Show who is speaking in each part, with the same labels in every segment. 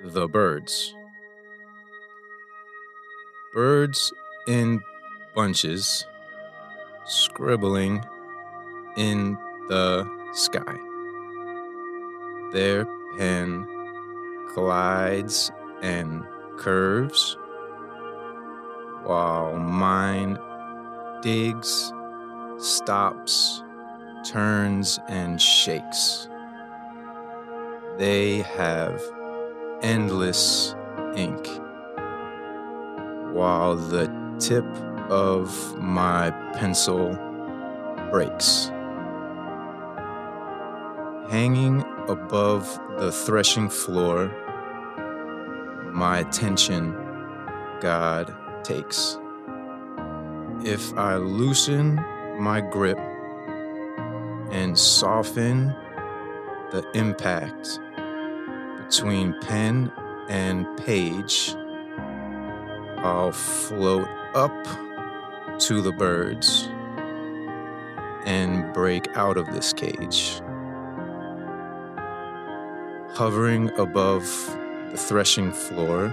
Speaker 1: The birds. Birds in bunches, scribbling in the sky. Their pen glides and curves, while mine digs, stops, turns, and shakes. They have endless ink, while the tip of my pencil breaks. Hanging above the threshing floor, my attention God takes. If I loosen my grip and soften the impact between pen and page, I'll float up to the birds and break out of this cage. Hovering above the threshing floor,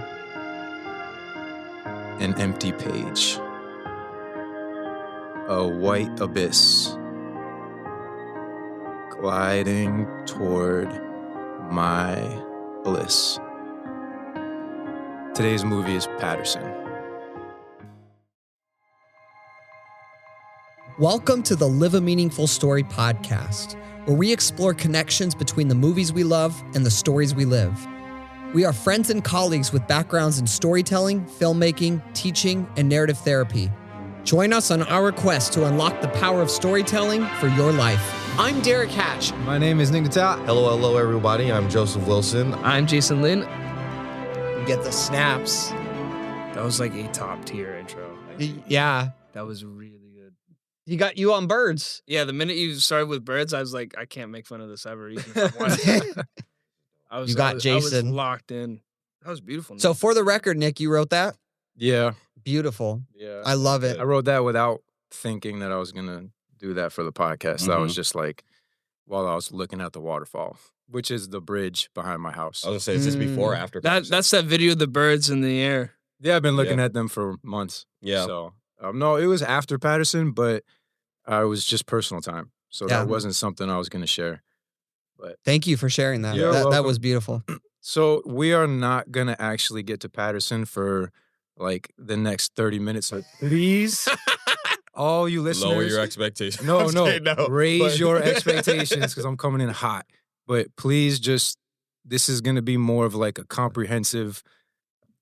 Speaker 1: an empty page, a white abyss, gliding toward my bliss. Today's movie is Paterson.
Speaker 2: Welcome to the Live a Meaningful Story podcast, where we explore connections between the movies we love and the stories we live. We are friends and colleagues with backgrounds in storytelling, filmmaking, teaching, and narrative therapy. Join us on our quest to unlock the power of storytelling for your life. I'm Derek Hatch.
Speaker 1: My name is Nick Natal.
Speaker 3: Hello, everybody. I'm Joseph Wilson.
Speaker 4: I'm Jason Lynn.
Speaker 2: You get the snaps.
Speaker 4: That was like a top tier intro.
Speaker 2: Yeah.
Speaker 4: That was really good.
Speaker 2: He got you on birds.
Speaker 4: Yeah, the minute you started with birds, I was like, I can't make fun of this ever. Even if I wanted. I was
Speaker 2: Jason.
Speaker 4: locked in. That was beautiful. Nick.
Speaker 2: So for the record, Nick, you wrote that?
Speaker 1: Yeah.
Speaker 2: Beautiful.
Speaker 1: Yeah.
Speaker 2: I love it.
Speaker 1: I wrote that without thinking that I was going to do that for the podcast.
Speaker 3: Mhm.
Speaker 1: That was just like while I was looking at the waterfall, which is the bridge behind my house.
Speaker 3: I was gonna say, is this before or after?
Speaker 4: That's that video of the birds in the air.
Speaker 1: Yeah, I've been looking at them for months.
Speaker 3: Yeah.
Speaker 1: So, no, it was after Paterson, but it was just personal time. So
Speaker 2: Yeah.
Speaker 1: that wasn't something I was going to share.
Speaker 2: Thank you for sharing that.
Speaker 1: You're
Speaker 2: That
Speaker 1: welcome.
Speaker 2: was beautiful.
Speaker 1: So we are not going to actually get to Paterson for like the next 30 minutes. So please, all you listeners.
Speaker 3: Lower your expectations.
Speaker 1: No,
Speaker 3: I'm
Speaker 1: no.
Speaker 3: kidding, no.
Speaker 1: Raise
Speaker 3: But-
Speaker 1: your expectations because I'm coming in hot. But please this is going to be more of like a comprehensive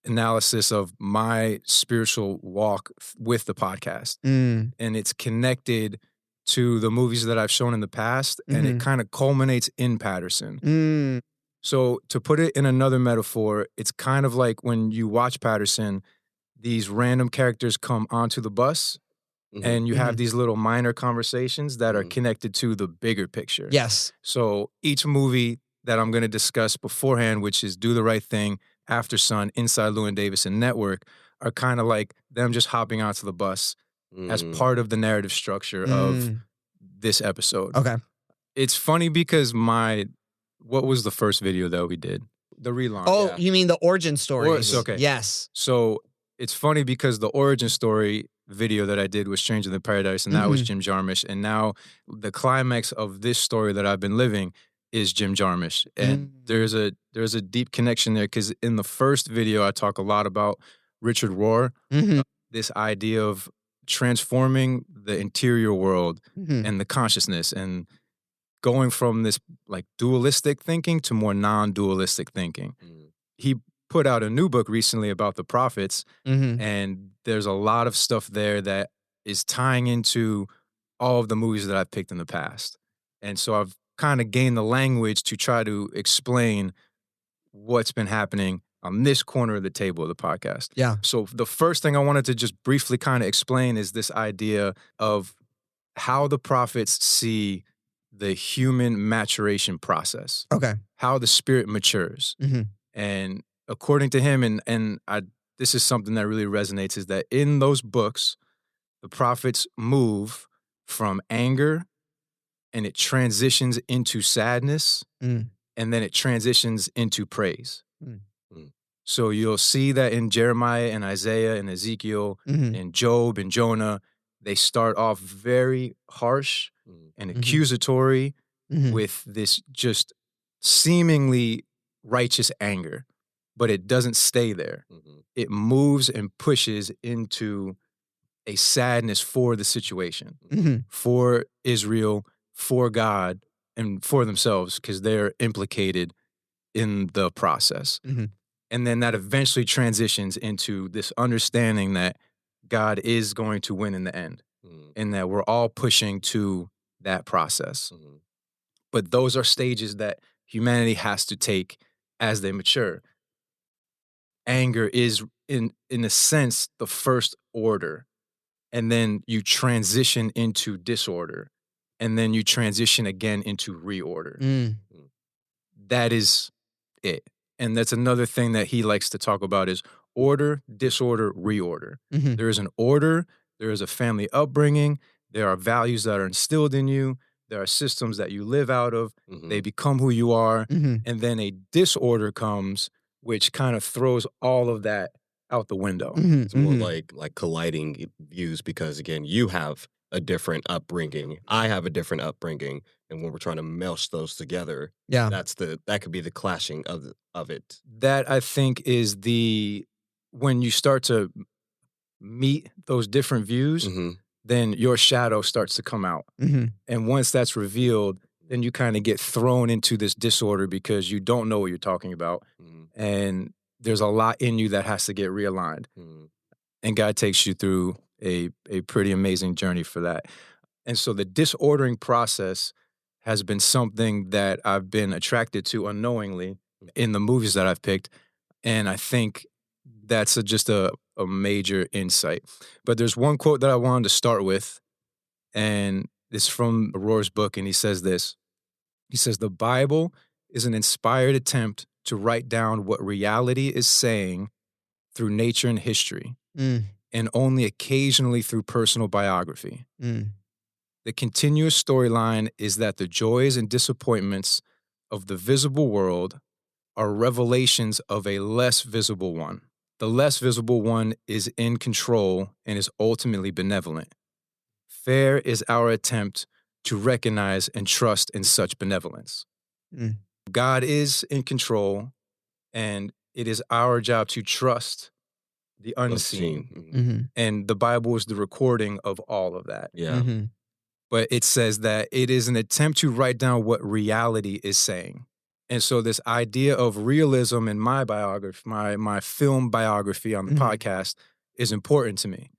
Speaker 1: analysis of my spiritual walk with the podcast.
Speaker 2: Mm.
Speaker 1: And it's connected to the movies that I've shown in the past. And it kind of culminates in Paterson.
Speaker 2: Mm.
Speaker 1: So to put it in another metaphor, it's kind of like when you watch Paterson, these random characters come onto the bus
Speaker 3: Mhm.
Speaker 1: and you have these little minor conversations that are
Speaker 3: Mhm.
Speaker 1: connected to the bigger picture.
Speaker 2: Yes.
Speaker 1: So each movie that I'm going to discuss beforehand, which is Do the Right Thing, AFTERSUN, Inside Llewyn Davis, and Network, are kind of like them just hopping onto the bus as part of the narrative structure of
Speaker 2: Mm.
Speaker 1: this episode.
Speaker 2: Okay.
Speaker 1: It's funny because what was the first video that we did? The relaunch.
Speaker 2: Oh,
Speaker 3: Yeah.
Speaker 2: you mean the origin stories?
Speaker 1: Okay.
Speaker 2: Yes.
Speaker 1: So it's funny because the origin story video that I did was Stranger Than Paradise, and that was Jim Jarmusch. And now the climax of this story that I've been living is Jim Jarmusch. And there's a deep connection there because in the first video, I talk a lot about Richard Rohr,
Speaker 2: Mm-hmm.
Speaker 1: this idea of transforming the interior world
Speaker 2: Mm-hmm.
Speaker 1: and the consciousness and going from this like dualistic thinking to more non-dualistic thinking.
Speaker 3: Mhm.
Speaker 1: He put out a new book recently about the prophets,
Speaker 2: Mm-hmm.
Speaker 1: and there's a lot of stuff there that is tying into all of the movies that I've picked in the past. And so I've kind of gained the language to try to explain what's been happening on this corner of the table of the podcast.
Speaker 2: Yeah.
Speaker 1: So the first thing I wanted to just briefly kind of explain is this idea of how the prophets see the human maturation process,
Speaker 2: Okay.
Speaker 1: how the spirit matures.
Speaker 2: Mm-hmm.
Speaker 1: And according to him, this is something that really resonates, is that in those books, the prophets move from anger and it transitions into sadness,
Speaker 2: Mm.
Speaker 1: and then it transitions into praise.
Speaker 3: Mm.
Speaker 1: So you'll see that in Jeremiah and Isaiah and Ezekiel and Job and Jonah, they start off very harsh and accusatory with this just seemingly righteous anger, but it doesn't stay there. It moves and pushes into a sadness for the situation, for Israel, for God, and for themselves, because they're implicated in the process. And then that eventually transitions into this understanding that God is going to win in the end, and that we're all pushing to that process. But those are stages that humanity has to take as they mature. Anger is, in a sense, the first order. And then you transition into disorder. And then you transition again into reorder. That is it. And that's another thing that he likes to talk about is order, disorder, reorder. There is an order. There is a family upbringing. There are values that are instilled in you. There are systems that you live out of. They become who you are. And then a disorder comes, which kind of throws all of that out the window.
Speaker 3: It's more like colliding views because, again, you have a different upbringing. I have a different upbringing. And when we're trying to mesh those together, that could be the clashing of it.
Speaker 1: That, I think, is when you start to meet those different views, then your shadow starts to come out. And once that's revealed, then you kind of get thrown into this disorder because you don't know what you're talking about. And there's a lot in you that has to get realigned. And God takes you through a pretty amazing journey for that. And so the disordering process has been something that I've been attracted to unknowingly in the movies that I've picked. And I think that's just a major insight. But there's one quote that I wanted to start with, and it's from Rohr's book, and he says this. He says, "The Bible is an inspired attempt to write down what reality is saying through nature and history, and only occasionally through personal biography. The continuous storyline is that the joys and disappointments of the visible world are revelations of a less visible one. The less visible one is in control and is ultimately benevolent. Fair is our attempt to recognize and trust in such benevolence." God is in control, and it is our job to trust the unseen. And the Bible is the recording of all of that. But it says that it is an attempt to write down what reality is saying. And so this idea of realism in my biography, my film biography on the podcast is important to me.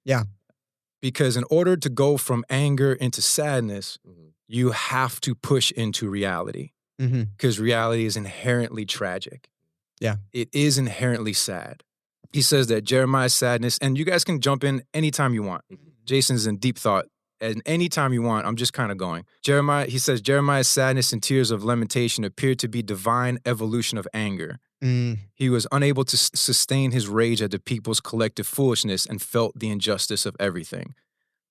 Speaker 1: Because in order to go from anger into sadness, you have to push into reality. Because reality is inherently tragic. It is inherently sad. He says that Jeremiah's sadness, and you guys can jump in anytime you want. Jason's in deep thought. And anytime you want, I'm just kind of going. He says, Jeremiah's sadness and tears of lamentation appeared to be divine evolution of anger. He was unable to sustain his rage at the people's collective foolishness and felt the injustice of everything.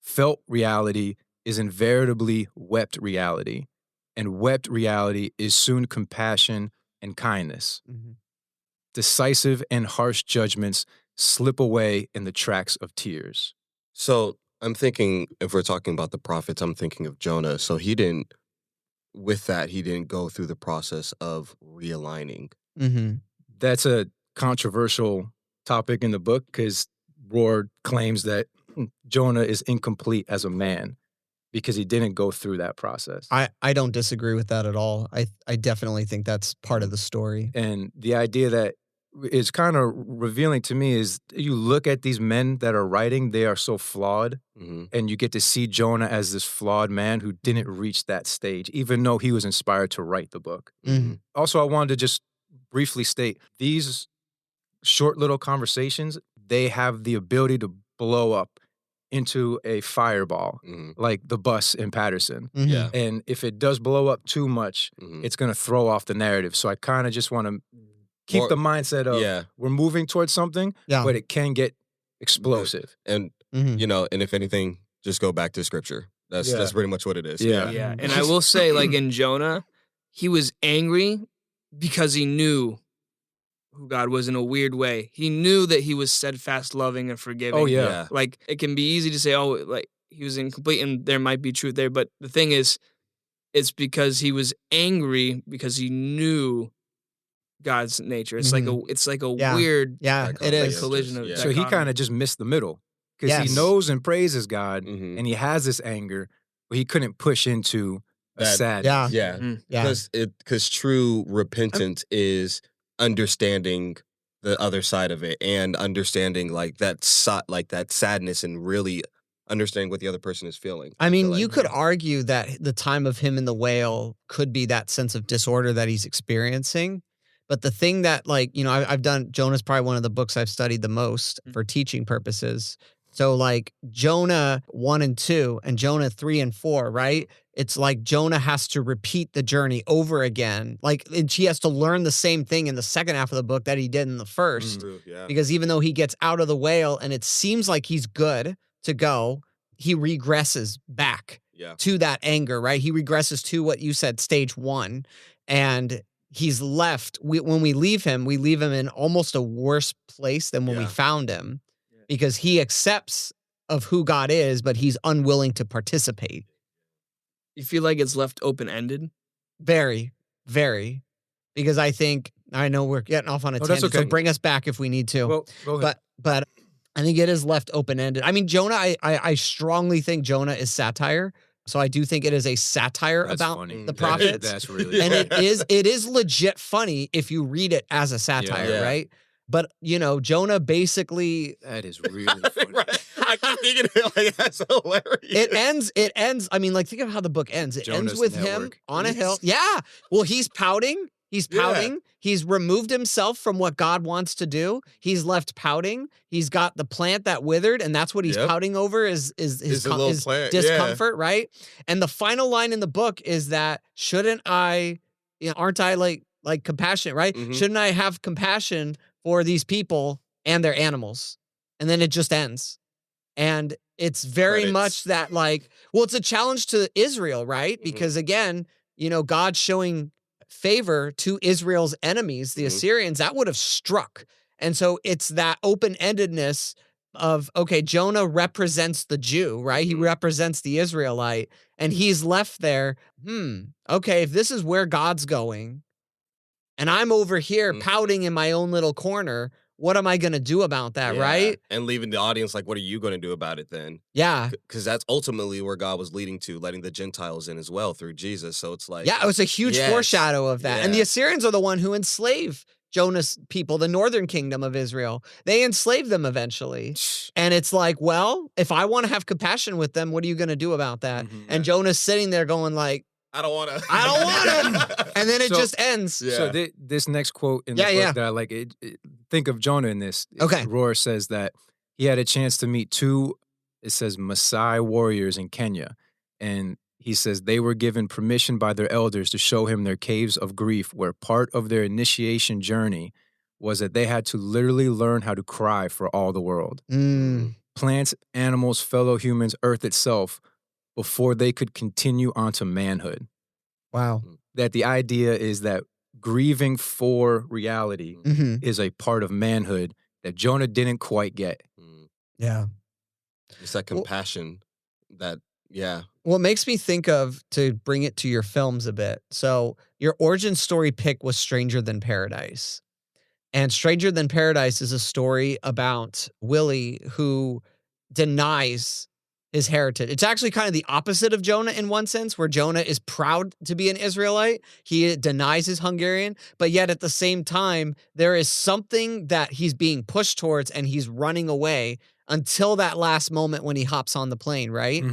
Speaker 1: Felt reality is invariably wept reality, and wept reality is soon compassion and kindness. Decisive and harsh judgments slip away in the tracks of tears.
Speaker 3: So I'm thinking, if we're talking about the prophets, I'm thinking of Jonah. So he didn't go through the process of realigning.
Speaker 1: That's a controversial topic in the book because Rohr claims that Jonah is incomplete as a man because he didn't go through that process.
Speaker 2: I don't disagree with that at all. I definitely think that's part of the story.
Speaker 1: And the idea that is kind of revealing to me is you look at these men that are writing, they are so flawed, and you get to see Jonah as this flawed man who didn't reach that stage, even though he was inspired to write the book. Also, I wanted to just briefly state, these short little conversations, they have the ability to blow up into a fireball, like the bus in Paterson. And if it does blow up too much, it's going to throw off the narrative. So I kind of just want to keep the mindset of we're moving towards something, but it can get explosive.
Speaker 3: And, and if anything, just go back to scripture. That's pretty much what it is.
Speaker 4: Yeah. And I will say, like in Jonah, he was angry because he knew who God was in a weird way. He knew that he was steadfast, loving, and forgiving.
Speaker 1: Oh, yeah.
Speaker 4: Like, it can be easy to say, oh, like, he was incomplete, and there might be truth there. But the thing is, it's because he was angry because he knew God's nature. It's like a weird
Speaker 2: it is
Speaker 4: collision of
Speaker 1: So he kind of just missed the middle because he knows and praises God and he has this anger, but he couldn't push into a sadness.
Speaker 3: Because true repentance is understanding the other side of it and understanding like that sadness and really understanding what the other person is feeling.
Speaker 2: I mean, you could argue that the time of him in the whale could be that sense of disorder that he's experiencing. But the thing that, like, you know, I've done, Jonah's probably one of the books I've studied the most for teaching purposes. So, like, Jonah 1 and 2 and Jonah 3 and 4, right? It's like Jonah has to repeat the journey over again. Like, and he has to learn the same thing in the second half of the book that he did in the first. Because even though he gets out of the whale and it seems like he's good to go, he regresses back to that anger, right? He regresses to what you said, stage 1. And he's left, when we leave him in almost a worse place than when we found him, because he accepts of who God is, but he's unwilling to participate.
Speaker 4: You feel like it's left open-ended?
Speaker 2: Very, very. Because I know we're getting off on a tangent, so bring us back if we need to.
Speaker 1: Well, go ahead.
Speaker 2: But I think it is left open-ended. I mean, Jonah, I strongly think Jonah is satire. So I do think it is a satire about the prophets.
Speaker 1: That's really
Speaker 2: and it is legit funny if you read it as a satire, right? But, you know, Jonah basically...
Speaker 1: That is really funny.
Speaker 3: I keep thinking, like, that's hilarious.
Speaker 2: It ends, I mean, like, think of how the book ends. It
Speaker 1: Jonah's
Speaker 2: ends with him on a hill. Yeah. Well, he's pouting. He's pouting. He's removed himself from what God wants to do. He's left pouting. He's got the plant that withered, and that's what he's pouting over is his discomfort, right? And the final line in the book is that, aren't I like compassionate, right? Shouldn't I have compassion for these people and their animals? And then it just ends. And it's very much that, like, well, it's a challenge to Israel, right? Because again, you know, God's showing favor to Israel's enemies, the Assyrians, that would have struck. And so it's that open-endedness of, okay, Jonah represents the Jew, right? He represents the Israelite, and he's left there, okay, if this is where God's going, and I'm over here pouting in my own little corner, what am I going to do about that, right?
Speaker 3: And leaving the audience like, what are you going to do about it then?
Speaker 2: Yeah.
Speaker 3: Because that's ultimately where God was leading to, letting the Gentiles in as well through Jesus. So it's like...
Speaker 2: Yeah, it was a huge foreshadow of that. And the Assyrians are the one who enslave Jonah's people, the northern kingdom of Israel. They enslaved them eventually. And it's like, well, if I want to have compassion with them, what are you going to do about that? And Jonah's sitting there going like,
Speaker 3: I don't want to.
Speaker 2: I don't want him. And then it just ends.
Speaker 1: Yeah. So this next quote in the book that I like, think of Jonah in this.
Speaker 2: Okay.
Speaker 1: Rohr says that he had a chance to meet two, it says, Maasai warriors in Kenya. And he says they were given permission by their elders to show him their caves of grief, where part of their initiation journey was that they had to literally learn how to cry for all the world. Plants, animals, fellow humans, earth itself, before they could continue onto manhood.
Speaker 2: Wow.
Speaker 1: That the idea is that grieving for reality is a part of manhood that Jonah didn't quite get.
Speaker 2: Yeah.
Speaker 3: It's that compassion that,
Speaker 2: Well, it makes me think of, to bring it to your films a bit. So your origin story pick was Stranger Than Paradise. And Stranger Than Paradise is a story about Willie who denies his heritage. It's actually kind of the opposite of Jonah in one sense, where Jonah is proud to be an Israelite. He denies his Hungarian, but yet at the same time, there is something that he's being pushed towards and he's running away until that last moment when he hops on the plane, right?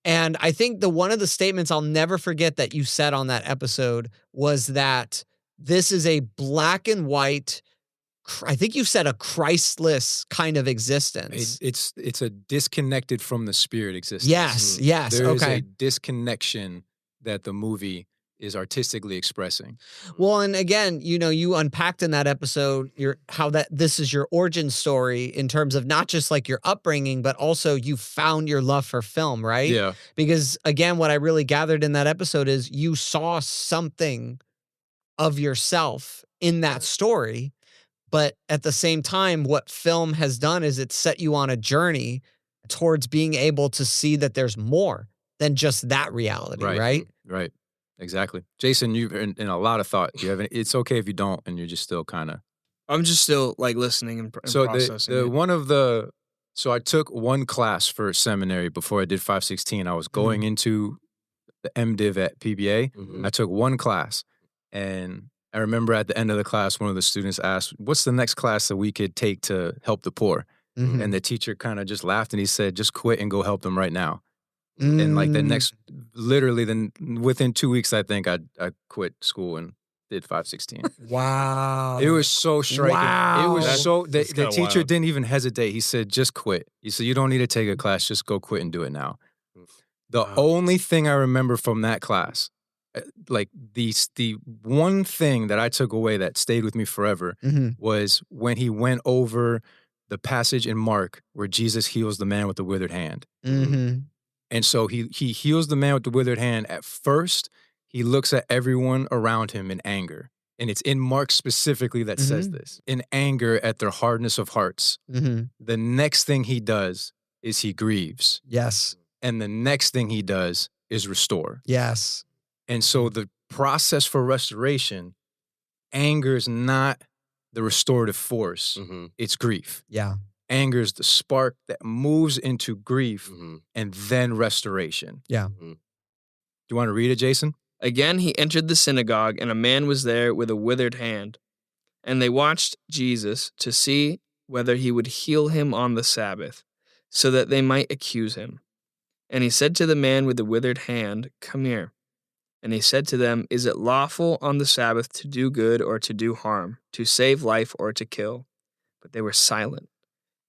Speaker 2: And I think one of the statements I'll never forget that you said on that episode was that this is a black and white, I think you said a Christless kind of existence.
Speaker 1: It's a disconnected from the spirit existence.
Speaker 2: Yes, yes.
Speaker 1: There is a disconnection that the movie is artistically expressing.
Speaker 2: Well, and again, you know, you unpacked in that episode how this is your origin story in terms of not just like your upbringing, but also you found your love for film, right?
Speaker 1: Yeah.
Speaker 2: Because again, what I really gathered in that episode is you saw something of yourself in that story. But at the same time, what film has done is it's set you on a journey towards being able to see that there's more than just that reality, right?
Speaker 1: Right. Exactly. Jason, you've in a lot of thought. You have it's okay if you don't, and you're just still kind of.
Speaker 4: I'm just still like listening and processing.
Speaker 1: So I took one class for seminary before I did 516. I was going into the MDiv at PBA. I took one class, and I remember at the end of the class, one of the students asked, "What's the next class that we could take to help the poor?" And the teacher kind of just laughed and he said, "Just quit and go help them right now." And like then within 2 weeks, I think I quit school and did 516.
Speaker 2: Wow.
Speaker 1: It was so striking.
Speaker 2: Wow.
Speaker 1: It was the teacher didn't even hesitate. He said, "Just quit." He said, "You don't need to take a class. Just go quit and do it now." The only thing I remember from that class, like the one thing that I took away that stayed with me forever was when he went over the passage in Mark where Jesus heals the man with the withered hand. And so he heals the man with the withered hand. At first, he looks at everyone around him in anger. And it's in Mark specifically that says this. In anger at their hardness of hearts. The next thing he does is he grieves.
Speaker 2: Yes.
Speaker 1: And the next thing he does is restore.
Speaker 2: Yes.
Speaker 1: And so the process for restoration, anger is not the restorative force. It's grief.
Speaker 2: Yeah.
Speaker 1: Anger is the spark that moves into grief and then restoration.
Speaker 2: Yeah.
Speaker 1: Do you want to read it, Jason?
Speaker 4: Again, he entered the synagogue, and a man was there with a withered hand. And they watched Jesus to see whether he would heal him on the Sabbath, so that they might accuse him. And he said to the man with the withered hand, "Come here." And he said to them, "Is it lawful on the Sabbath to do good or to do harm, to save life or to kill?" But they were silent.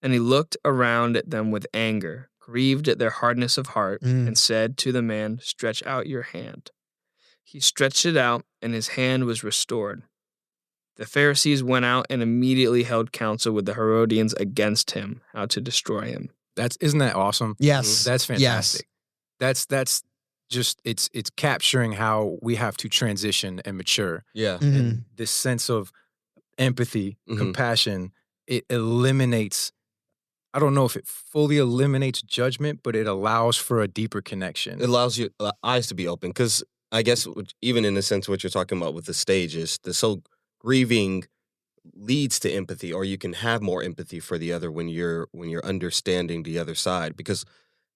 Speaker 4: And he looked around at them with anger, grieved at their hardness of heart, and said to the man, "Stretch out your hand." He stretched it out, and his hand was restored. The Pharisees went out and immediately held counsel with the Herodians against him, how to destroy him.
Speaker 1: Isn't that awesome?
Speaker 2: Yes.
Speaker 1: That's fantastic. Yes. That's just it's capturing how we have to transition and mature.
Speaker 3: Yeah.
Speaker 1: And this sense of empathy, compassion, it eliminates, I don't know if it fully eliminates judgment, but it allows for a deeper connection.
Speaker 3: It allows your eyes to be open, because I guess even in the sense what you're talking about with the stage is grieving leads to empathy, or you can have more empathy for the other when you're understanding the other side. Because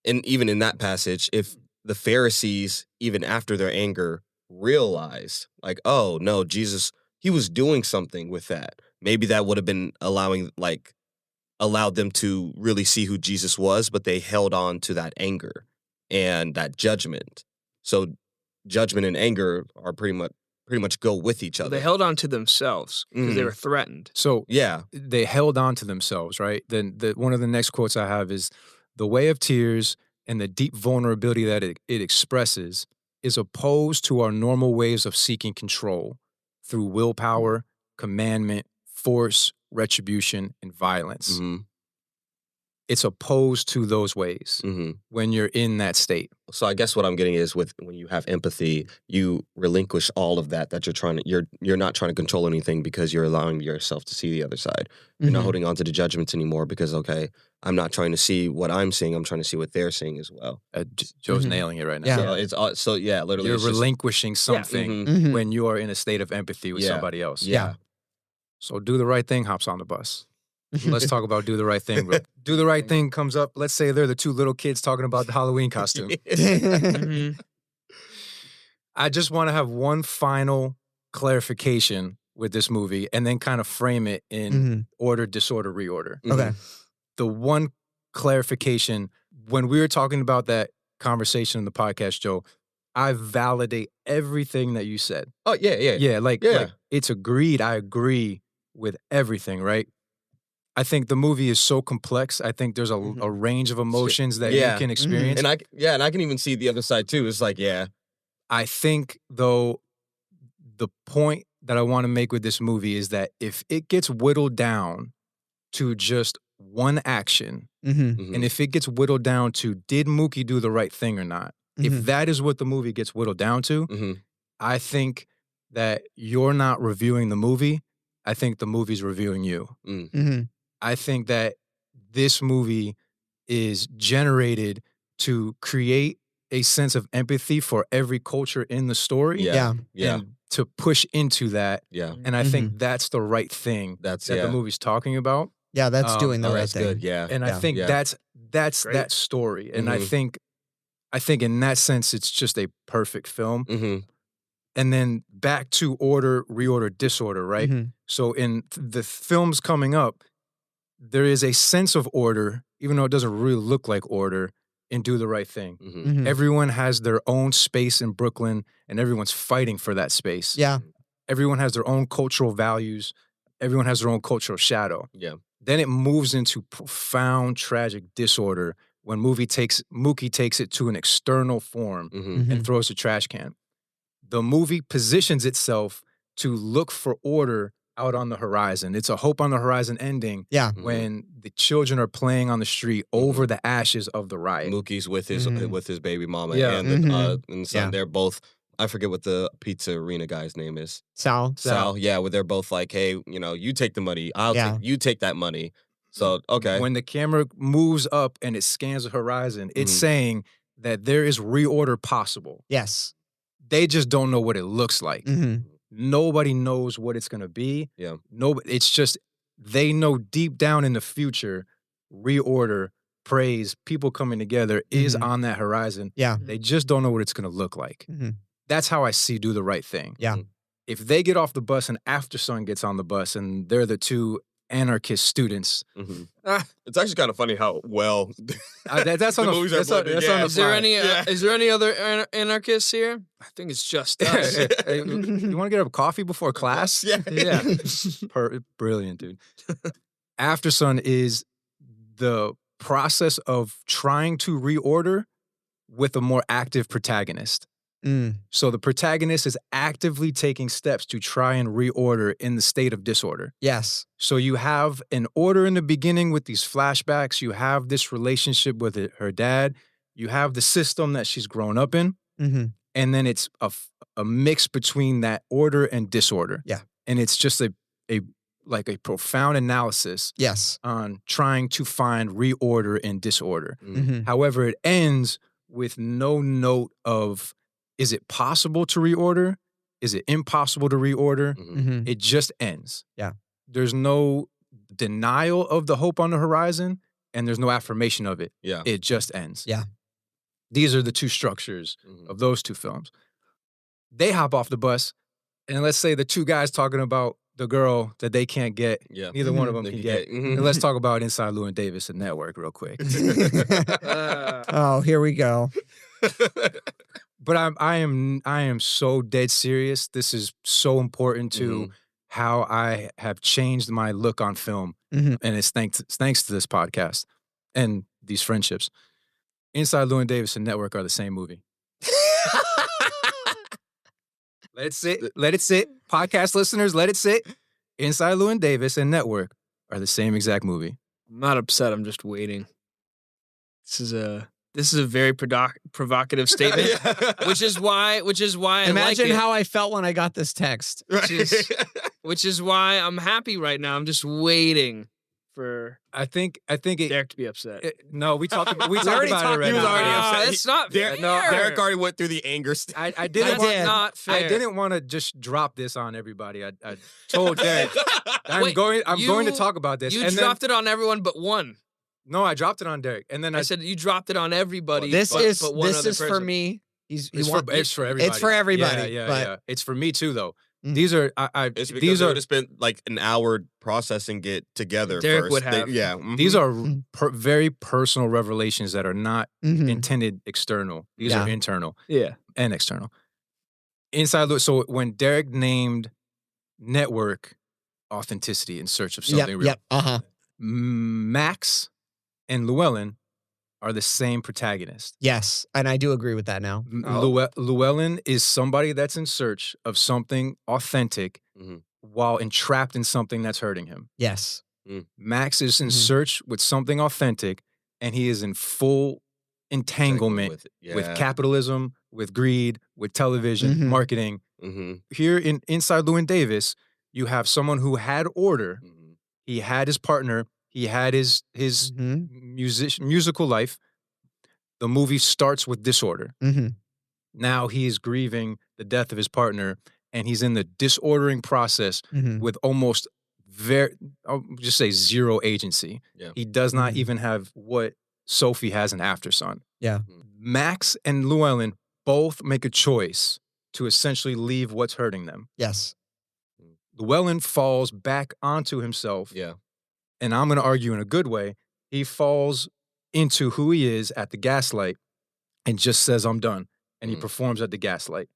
Speaker 3: even in that passage, if the Pharisees, even after their anger, realized like, oh no, Jesus, he was doing something with that, maybe that would have been allowed them to really see who Jesus was, but they held on to that anger and that judgment. So judgment and anger are pretty much go with each other.
Speaker 4: They held on to themselves because they were threatened.
Speaker 1: So yeah, they held on to themselves, right? Then one of the next quotes I have is, "The way of tears and the deep vulnerability that it expresses is opposed to our normal ways of seeking control through willpower, commandment, force, retribution, and violence." It's opposed to those ways when you're in that state.
Speaker 3: So I guess what I'm getting is when you have empathy, you relinquish all of that you're not trying to control anything, because you're allowing yourself to see the other side. You're not holding on to the judgments anymore, because, okay, I'm not trying to see what I'm seeing. I'm trying to see what they're seeing as well.
Speaker 1: Joe's nailing it right now.
Speaker 2: Yeah.
Speaker 3: So literally.
Speaker 1: You're relinquishing something when you are in a state of empathy with somebody else.
Speaker 2: Yeah.
Speaker 1: So Do the Right Thing hops on the bus. Let's talk about Do the Right Thing. Bro. Do the Right Thing comes up. Let's say they're the two little kids talking about the Halloween costume. I just want to have one final clarification with this movie and then kind of frame it in order, disorder, reorder.
Speaker 2: Okay.
Speaker 1: The one clarification, when we were talking about that conversation in the podcast, Joe, I validate everything that you said.
Speaker 3: Oh, yeah.
Speaker 1: Yeah, like it's agreed. I agree with everything, right? I think the movie is so complex. I think there's a range of emotions that you can experience.
Speaker 3: And I can even see the other side too. It's like,
Speaker 1: I think, though, the point that I want to make with this movie is that if it gets whittled down to just one action, and if it gets whittled down to did Mookie do the right thing or not, if that is what the movie gets whittled down to, I think that you're not reviewing the movie, I think the movie's reviewing you.
Speaker 2: Mm-hmm.
Speaker 1: I think that this movie is generated to create a sense of empathy for every culture in the story.
Speaker 2: Yeah.
Speaker 1: And to push into that.
Speaker 3: Yeah.
Speaker 1: And I think that's the right thing that the movie's talking about.
Speaker 2: Yeah, that's doing the right thing.
Speaker 3: Good. Yeah.
Speaker 1: And I think that's
Speaker 4: Great.
Speaker 1: that story. And I think in that sense, it's just a perfect film.
Speaker 3: Mm-hmm.
Speaker 1: And then back to order, reorder, disorder, right?
Speaker 2: Mm-hmm.
Speaker 1: So in the films coming up, there is a sense of order, even though it doesn't really look like order, in Do the Right Thing.
Speaker 3: Mm-hmm.
Speaker 2: Mm-hmm.
Speaker 1: Everyone has their own space in Brooklyn, and everyone's fighting for that space.
Speaker 2: Yeah.
Speaker 1: Everyone has their own cultural values. Everyone has their own cultural shadow.
Speaker 3: Yeah.
Speaker 1: Then it moves into profound, tragic disorder when Mookie takes it to an external form
Speaker 3: Mm-hmm.
Speaker 1: and throws a trash can. The movie positions itself to look for order out on the horizon. It's a hope on the horizon ending.
Speaker 2: Yeah.
Speaker 1: When the children are playing on the street over the ashes of the riot.
Speaker 3: Mookie's with his baby mama
Speaker 1: Yeah.
Speaker 3: and the son.
Speaker 2: Yeah.
Speaker 3: They're both. I forget what the pizza arena guy's name is.
Speaker 2: Sal.
Speaker 3: Yeah, where they're both like, hey, you take the money. You take that money. So okay.
Speaker 1: When the camera moves up and it scans the horizon, it's saying that there is reorder possible.
Speaker 2: Yes.
Speaker 1: They just don't know what it looks like.
Speaker 2: Mm-hmm.
Speaker 1: Nobody knows what it's going to be.
Speaker 3: Yeah.
Speaker 1: It's just they know deep down in the future, reorder, praise, people coming together is on that horizon.
Speaker 2: Yeah.
Speaker 1: They just don't know what it's going to look like.
Speaker 2: Mm-hmm.
Speaker 1: That's how I see Do the Right Thing.
Speaker 2: Yeah.
Speaker 1: If they get off the bus and AFTERSUN gets on the bus and they're the two anarchist students.
Speaker 3: It's actually kind of funny how well
Speaker 1: That's on the
Speaker 3: movies
Speaker 1: that's
Speaker 3: are
Speaker 1: on,
Speaker 3: blended.
Speaker 1: that's
Speaker 3: Yeah.
Speaker 1: on the
Speaker 4: Is there
Speaker 1: fly.
Speaker 4: any? Is there any other anarchists here? I think it's just us.
Speaker 1: Hey, you want to get a coffee before class?
Speaker 3: Yeah.
Speaker 1: Yeah. Brilliant, dude. AFTERSUN is the process of trying to reorder with a more active protagonist. So the protagonist is actively taking steps to try and reorder in the state of disorder.
Speaker 2: Yes.
Speaker 1: So you have an order in the beginning with these flashbacks. You have this relationship with her dad. You have the system that she's grown up in.
Speaker 2: Mm-hmm.
Speaker 1: And then it's a mix between that order and disorder.
Speaker 2: Yeah.
Speaker 1: And it's just a profound analysis
Speaker 2: Yes.
Speaker 1: on trying to find reorder and disorder.
Speaker 2: Mm-hmm.
Speaker 1: However, it ends with no note of, is it possible to reorder? Is it impossible to reorder?
Speaker 2: Mm-hmm.
Speaker 1: It just ends.
Speaker 2: Yeah.
Speaker 1: There's no denial of the hope on the horizon, and there's no affirmation of it.
Speaker 3: Yeah.
Speaker 1: It just ends.
Speaker 2: Yeah.
Speaker 1: These are the two structures of those two films. They hop off the bus, and let's say the two guys talking about the girl that they can't get, neither one of them can get. And let's talk about Inside Llewyn Davis and Network real quick.
Speaker 2: Oh, here we go.
Speaker 1: But I am so dead serious. This is so important to how I have changed my look on film, and it's thanks to this podcast and these friendships. Inside Llewyn Davis and Network are the same movie. Let it sit. Let it sit. Podcast listeners, let it sit. Inside Llewyn Davis and Network are the same exact movie.
Speaker 4: I'm not upset. I'm just waiting. This is a very provocative statement, which is why I
Speaker 2: Imagine
Speaker 4: like it.
Speaker 2: how I felt when I got this text.
Speaker 4: Which is why I'm happy right now. I'm just waiting for
Speaker 1: I think it.
Speaker 4: Derek to be upset.
Speaker 1: No, we talked about it
Speaker 2: already
Speaker 1: right
Speaker 2: talked-
Speaker 1: now.
Speaker 3: he was already upset.
Speaker 4: That's not fair.
Speaker 3: Derek already went through the anger stage.
Speaker 1: I didn't
Speaker 4: That's
Speaker 1: want,
Speaker 4: not fair.
Speaker 1: I didn't want to just drop this on everybody. I told Derek I'm
Speaker 4: Wait,
Speaker 1: going to talk about this.
Speaker 4: You
Speaker 1: and
Speaker 4: dropped it on everyone but one.
Speaker 1: No, I dropped it on Derek, and then
Speaker 4: I said you dropped it on everybody.
Speaker 2: This
Speaker 4: but
Speaker 2: is
Speaker 4: one other
Speaker 2: for
Speaker 4: person.
Speaker 2: me.
Speaker 1: it's for everybody.
Speaker 2: It's for everybody.
Speaker 1: Yeah,
Speaker 2: but
Speaker 1: yeah. It's for me too, though.
Speaker 2: Mm.
Speaker 1: These are
Speaker 3: It's because
Speaker 1: these
Speaker 3: they
Speaker 1: are
Speaker 3: would have spent like an hour processing it together.
Speaker 4: Derek
Speaker 3: first.
Speaker 4: would have.
Speaker 1: these are very personal revelations that are not
Speaker 2: Mhm.
Speaker 1: intended external. These
Speaker 2: Yeah.
Speaker 1: are internal
Speaker 4: Yeah.
Speaker 1: and external. Inside look. So when Derek named Network authenticity in search of something real,
Speaker 2: Yep. Uh-huh.
Speaker 1: Max and Llewellyn are the same protagonist.
Speaker 2: Yes. And I do agree with that now.
Speaker 1: Llewellyn is somebody that's in search of something authentic while entrapped in something that's hurting him.
Speaker 2: Yes.
Speaker 1: Max is in search with something authentic, and he is in full entanglement with capitalism, with greed, with television, marketing. Here in Inside Llewyn Davis, You have someone who had order. He had his partner. He had his musical life. The movie starts with disorder. Now he is grieving the death of his partner, and he's in the disordering process with almost I'll just say zero agency. Yeah. He does not even have what Sophie has in AFTERSUN.
Speaker 2: Yeah.
Speaker 1: Max and LLEWYN both make a choice to essentially leave what's hurting them.
Speaker 2: Yes.
Speaker 1: LLEWYN falls back onto himself.
Speaker 3: Yeah.
Speaker 1: And I'm going to argue in a good way. He falls into who he is at the gaslight and just says, I'm done. And he performs at the gaslight.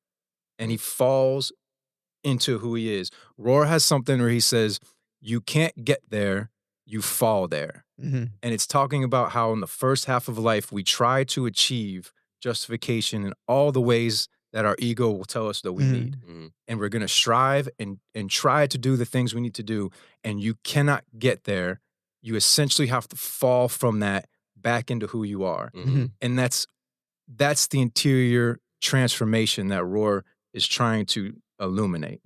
Speaker 1: And he falls into who he is. Rohr has something where he says, you can't get there, you fall there. And it's talking about how in the first half of life, we try to achieve justification in all the ways that our ego will tell us that we need. And we're going to strive and try to do the things we need to do. And you cannot get there. You essentially have to fall from that back into who you are. And that's the interior transformation that Rohr is trying to illuminate.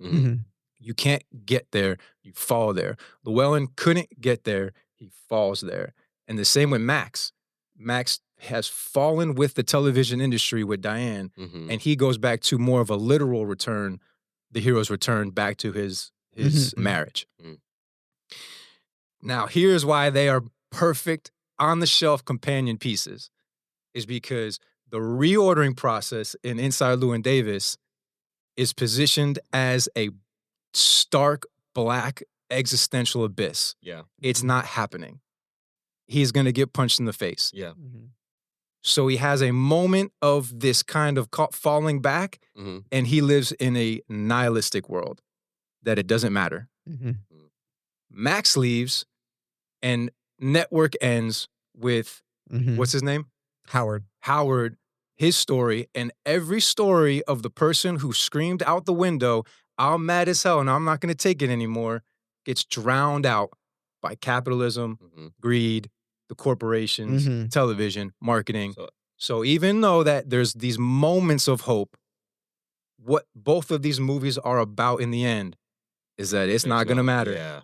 Speaker 1: You can't get there, you fall there. LLEWYN couldn't get there, he falls there. And the same with Max. Max has fallen with the television industry with Diane, and he goes back to more of a literal return, the hero's return back to his marriage. Now, here's why they are perfect on-the-shelf companion pieces, is because the reordering process in Inside Llewyn Davis is positioned as a stark, black, existential abyss.
Speaker 3: Yeah.
Speaker 1: It's not happening. He's going to get punched in the face.
Speaker 3: Yeah.
Speaker 1: So he has a moment of this kind of falling back, and he lives in a nihilistic world that it doesn't matter. Max leaves, and network ends with, what's his name?
Speaker 2: Howard,
Speaker 1: his story, and every story of the person who screamed out the window, I'm mad as hell and I'm not going to take it anymore, gets drowned out by capitalism, greed, the corporations, television, marketing. So even though that there's these moments of hope, what both of these movies are about in the end is that it's not going to matter.
Speaker 3: Yeah.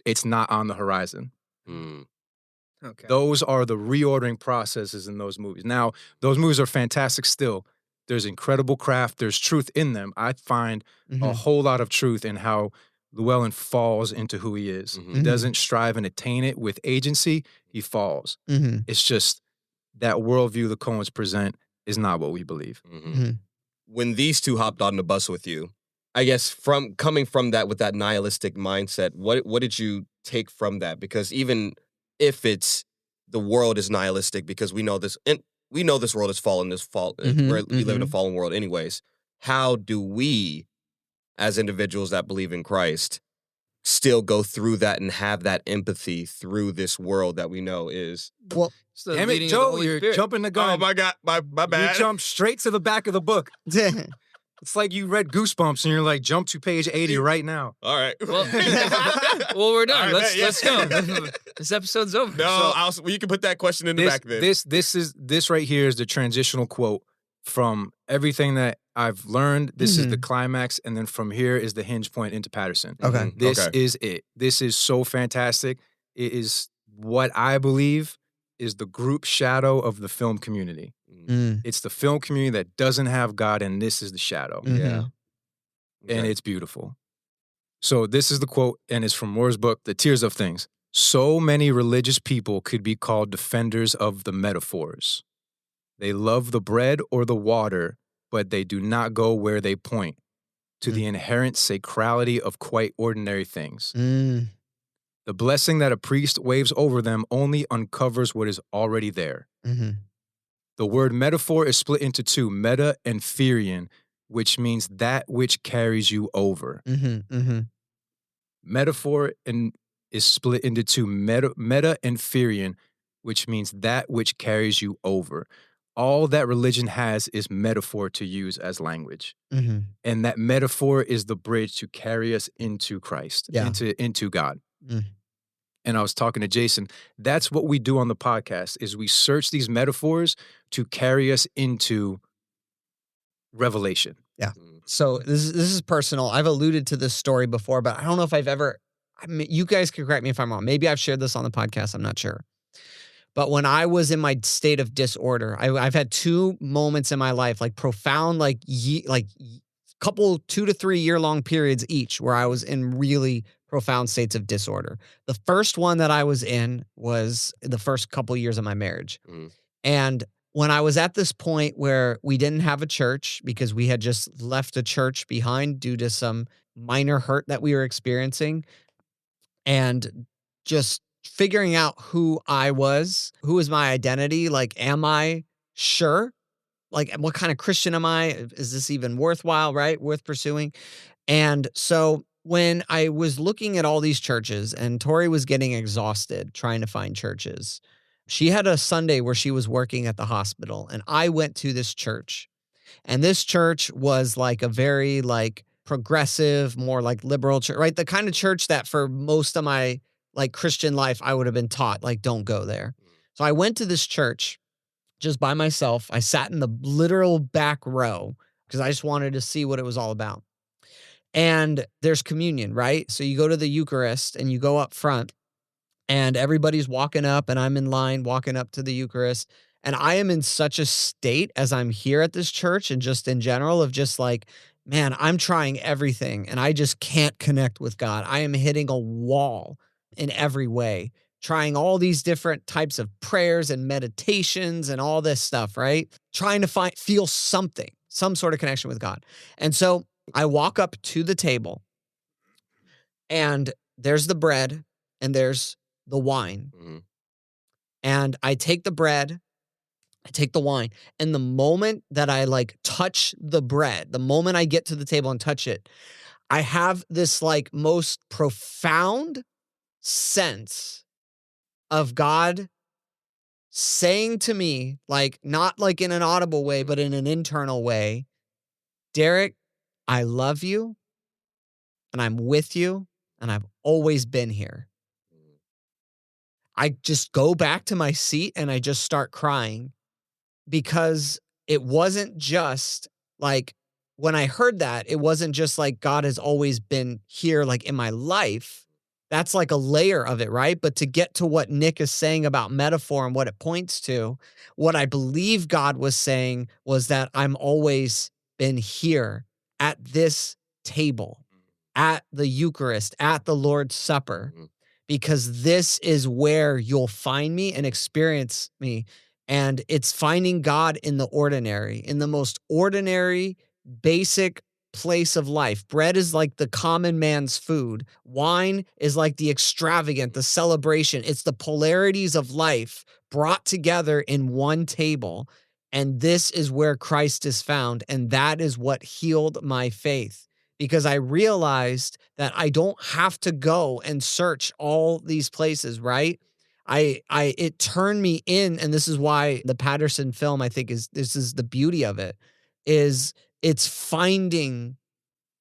Speaker 1: It's not on the horizon.
Speaker 4: Okay.
Speaker 1: Those are the reordering processes in those movies. Now, those movies are fantastic still. There's incredible craft. There's truth in them. I find a whole lot of truth in how LLEWYN falls into who he is. He doesn't strive and attain it with agency. He falls. It's just that worldview the Coens present is not what we believe.
Speaker 3: When these two hopped on the bus with you, I guess coming from that with that nihilistic mindset, what did you take from that? Because even if it's the world is nihilistic, because we know this, and we know this world is fallen, we live in a fallen world anyways. How do we, as individuals that believe in Christ, still go through that and have that empathy through this world that we know is...
Speaker 2: Well,
Speaker 1: damn it, Joe, you're jumping the gun.
Speaker 3: Oh my God, my bad.
Speaker 1: You jumped straight to the back of the book. It's like you read Goosebumps and you're like, jump to page 80 right now.
Speaker 3: All right.
Speaker 4: Well, we're done. Right, let's go. This episode's over.
Speaker 3: No, you can put that question in the back then.
Speaker 1: This right here is the transitional quote from everything that I've learned. This is the climax, and then from here is the hinge point into Paterson.
Speaker 2: Okay.
Speaker 1: This is it. This is so fantastic. It is what I believe is the group shadow of the film community. It's the film community that doesn't have God, and this is the shadow.
Speaker 3: Yeah.
Speaker 1: And it's beautiful. So this is the quote, and it's from Rohr's book, The Tears of Things. So many religious people could be called defenders of the metaphors. They love the bread or the water, but they do not go where they point, to the inherent sacrality of quite ordinary things. The blessing that a priest waves over them only uncovers what is already there. The word metaphor is split into two, meta and pherion, which means that which carries you over. Metaphor is split into two, meta and pherion, which means that which carries you over. All that religion has is metaphor to use as language. And that metaphor is the bridge to carry us into Christ, into God. And I was talking to Jason, that's what we do on the podcast, is we search these metaphors to carry us into revelation.
Speaker 2: So this is personal. I've alluded to this story before, but I don't know if I've ever, you guys can correct me if I'm wrong. Maybe I've shared this on the podcast. I'm not sure. But when I was in my state of disorder, I've had 2 moments in my life, like profound, couple 2 to 3 year long periods each where I was in really profound states of disorder. The first one that I was in was the first couple years of my marriage. And when I was at this point where we didn't have a church because we had just left a church behind due to some minor hurt that we were experiencing, and just figuring out who I was, who is my identity, like, am I sure? Like, what kind of Christian am I? Is this even worthwhile, right? Worth pursuing? And so when I was looking at all these churches and Tori was getting exhausted trying to find churches, she had a Sunday where she was working at the hospital, and I went to this church. And this church was like a very like progressive, more like liberal church, right? The kind of church that for most of my like Christian life, I would have been taught, like, don't go there. So I went to this church just by myself. I sat in the literal back row because I just wanted to see what it was all about. And there's communion, right? So you go to the Eucharist and you go up front and everybody's walking up and I'm in line walking up to the Eucharist. And I am in such a state as I'm here at this church and just in general of just like, man, I'm trying everything and I just can't connect with God. I am hitting a wall in every way, trying all these different types of prayers and meditations and all this stuff, right? Trying to feel something, some sort of connection with God. And so I walk up to the table and there's the bread and there's the wine. And I take the bread, I take the wine, and the moment that I like touch the bread, the moment I get to the table and touch it, I have this like most profound sense of God saying to me, like, not like in an audible way, but in an internal way, Derek, I love you and I'm with you and I've always been here. I just go back to my seat and I just start crying because it wasn't just like, when I heard that, it wasn't just like God has always been here, like in my life. That's like a layer of it, right? But to get to what Nick is saying about metaphor and what it points to, what I believe God was saying was that I'm always been here at this table, at the Eucharist, at the Lord's Supper, because this is where you'll find me and experience me. And it's finding God in the ordinary, in the most ordinary, basic place of life. Bread is like the common man's food. Wine is like the extravagant, the celebration. It's the polarities of life brought together in one table. And this is where Christ is found. And that is what healed my faith, because I realized that I don't have to go and search all these places, right? It turned me in, and this is why the Patterson film, I think, this is the beauty of it, is it's finding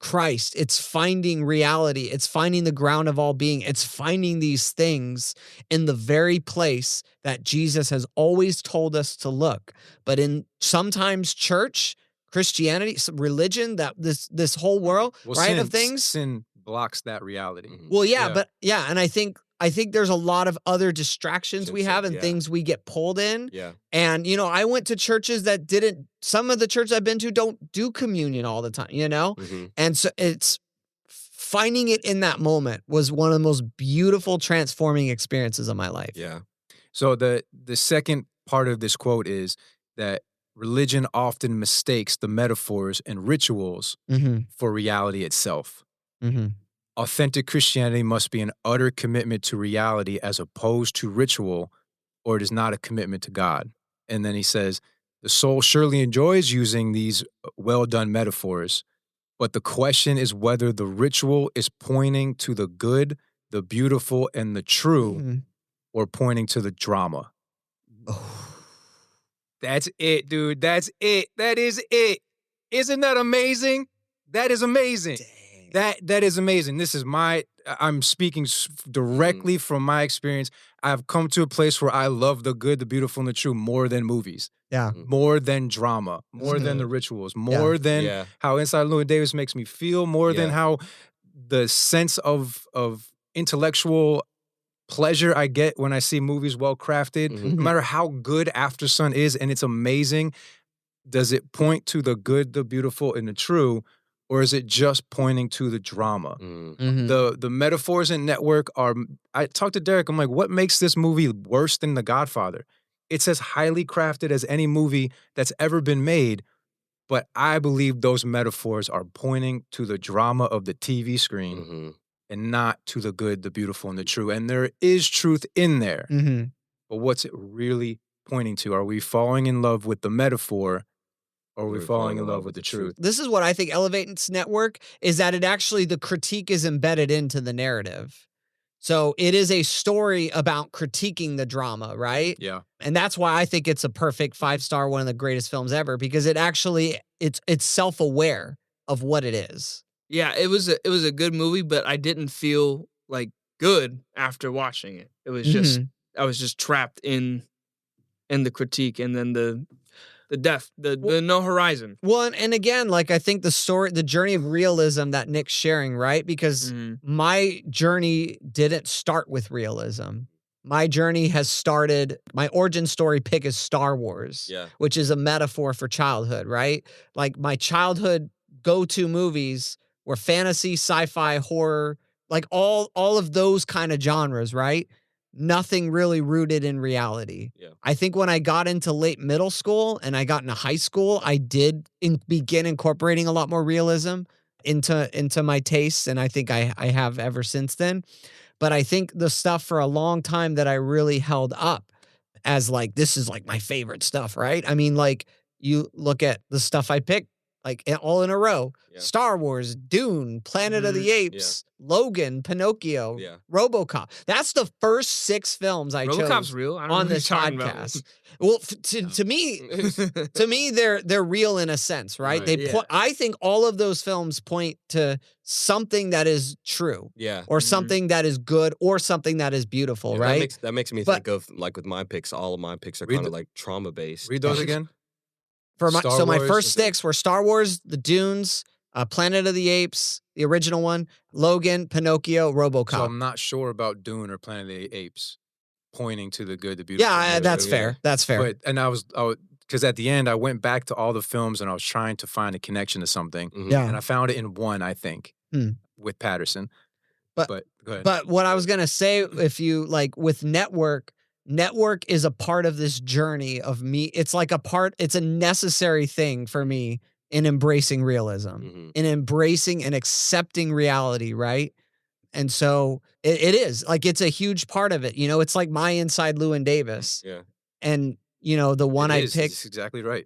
Speaker 2: Christ, it's finding reality, it's finding the ground of all being, it's finding these things in the very place that Jesus has always told us to look. But in sometimes church, Christianity, religion, that this whole world, right, of things,
Speaker 1: sin blocks that reality.
Speaker 2: Well, but and I think there's a lot of other distractions we have and things we get pulled in.
Speaker 3: Yeah.
Speaker 2: And, I went to churches that some of the churches I've been to don't do communion all the time, And so it's finding it in that moment was one of the most beautiful transforming experiences of my life.
Speaker 3: Yeah.
Speaker 1: So the second part of this quote is that religion often mistakes the metaphors and rituals for reality itself. Authentic Christianity must be an utter commitment to reality as opposed to ritual, or it is not a commitment to God. And then he says, the soul surely enjoys using these well-done metaphors, but the question is whether the ritual is pointing to the good, the beautiful, and the true, or pointing to the drama. That's it, dude. That's it. That is it. Isn't that amazing? That is amazing.
Speaker 2: Dang.
Speaker 1: That is amazing. I'm speaking directly from my experience. I've come to a place where I love the good, the beautiful, and the true more than movies.
Speaker 2: Yeah.
Speaker 1: More than drama, more than the rituals, more than how Inside Llewyn Davis makes me feel, more than how the sense of intellectual pleasure I get when I see movies well crafted. No matter how good AFTERSUN is, and it's amazing, does it point to the good, the beautiful, and the true? Or is it just pointing to the drama? The metaphors in Network are... I talked to Derek, I'm like, what makes this movie worse than The Godfather? It's as highly crafted as any movie that's ever been made, but I believe those metaphors are pointing to the drama of the TV screen and not to the good, the beautiful, and the true. And there is truth in there, but what's it really pointing to? Are we falling in love with the metaphor, or are we falling in love with the truth?
Speaker 2: This is what I think elevates Network, is that it actually, the critique is embedded into the narrative. So it is a story about critiquing the drama, right?
Speaker 1: Yeah.
Speaker 2: And that's why I think it's a perfect 5-star, one of the greatest films ever, because it actually, it's self-aware of what it is.
Speaker 4: Yeah, it was a good movie, but I didn't feel like good after watching it. It was just, I was just trapped in the critique, and then the depth, the no horizon.
Speaker 2: Well, and again, like, I think the journey of realism that Nick's sharing, right? Because my journey didn't start with realism. My journey has started, my origin story pick is Star Wars, which is a metaphor for childhood, right? Like, my childhood go-to movies were fantasy, sci-fi, horror, like all of those kind of genres, right? Nothing really rooted in reality. Yeah. I think when I got into late middle school and I got into high school, I did begin incorporating a lot more realism into my tastes, and I think I have ever since then. But I think the stuff for a long time that I really held up as, like, this is like my favorite stuff, right? I mean, like, you look at the stuff I picked, like, all in a row. Star Wars, Dune, Planet of the Apes, Logan, Pinocchio, RoboCop. That's the first 6 films I chose
Speaker 4: real. I don't
Speaker 2: on this podcast. Well, to me, they're real in a sense, right? I think all of those films point to something that is true, or something that is good, or something that is beautiful, right?
Speaker 3: That makes me think of, like, with my picks. All of my picks are kind of like trauma based.
Speaker 1: Read those again.
Speaker 2: My first 6 were Star Wars, the Dunes, Planet of the Apes, the original one, Logan, Pinocchio, RoboCop.
Speaker 1: So I'm not sure about Dune or Planet of the Apes pointing to the good, the beautiful.
Speaker 2: Yeah, that's fair. That's fair.
Speaker 1: But, and I was because at the end I went back to all the films and I was trying to find a connection to something.
Speaker 2: Yeah.
Speaker 1: And I found it in one, I think, with Patterson. But go ahead.
Speaker 2: But what I was gonna say, if you like with Network is a part of this journey of me. It's like it's a necessary thing for me in embracing realism, in embracing and accepting reality, right? And so it is, like, it's a huge part of it. You know, it's like my Inside Llewyn Davis.
Speaker 3: Yeah.
Speaker 2: And, you know, the one I picked.
Speaker 1: That's exactly right.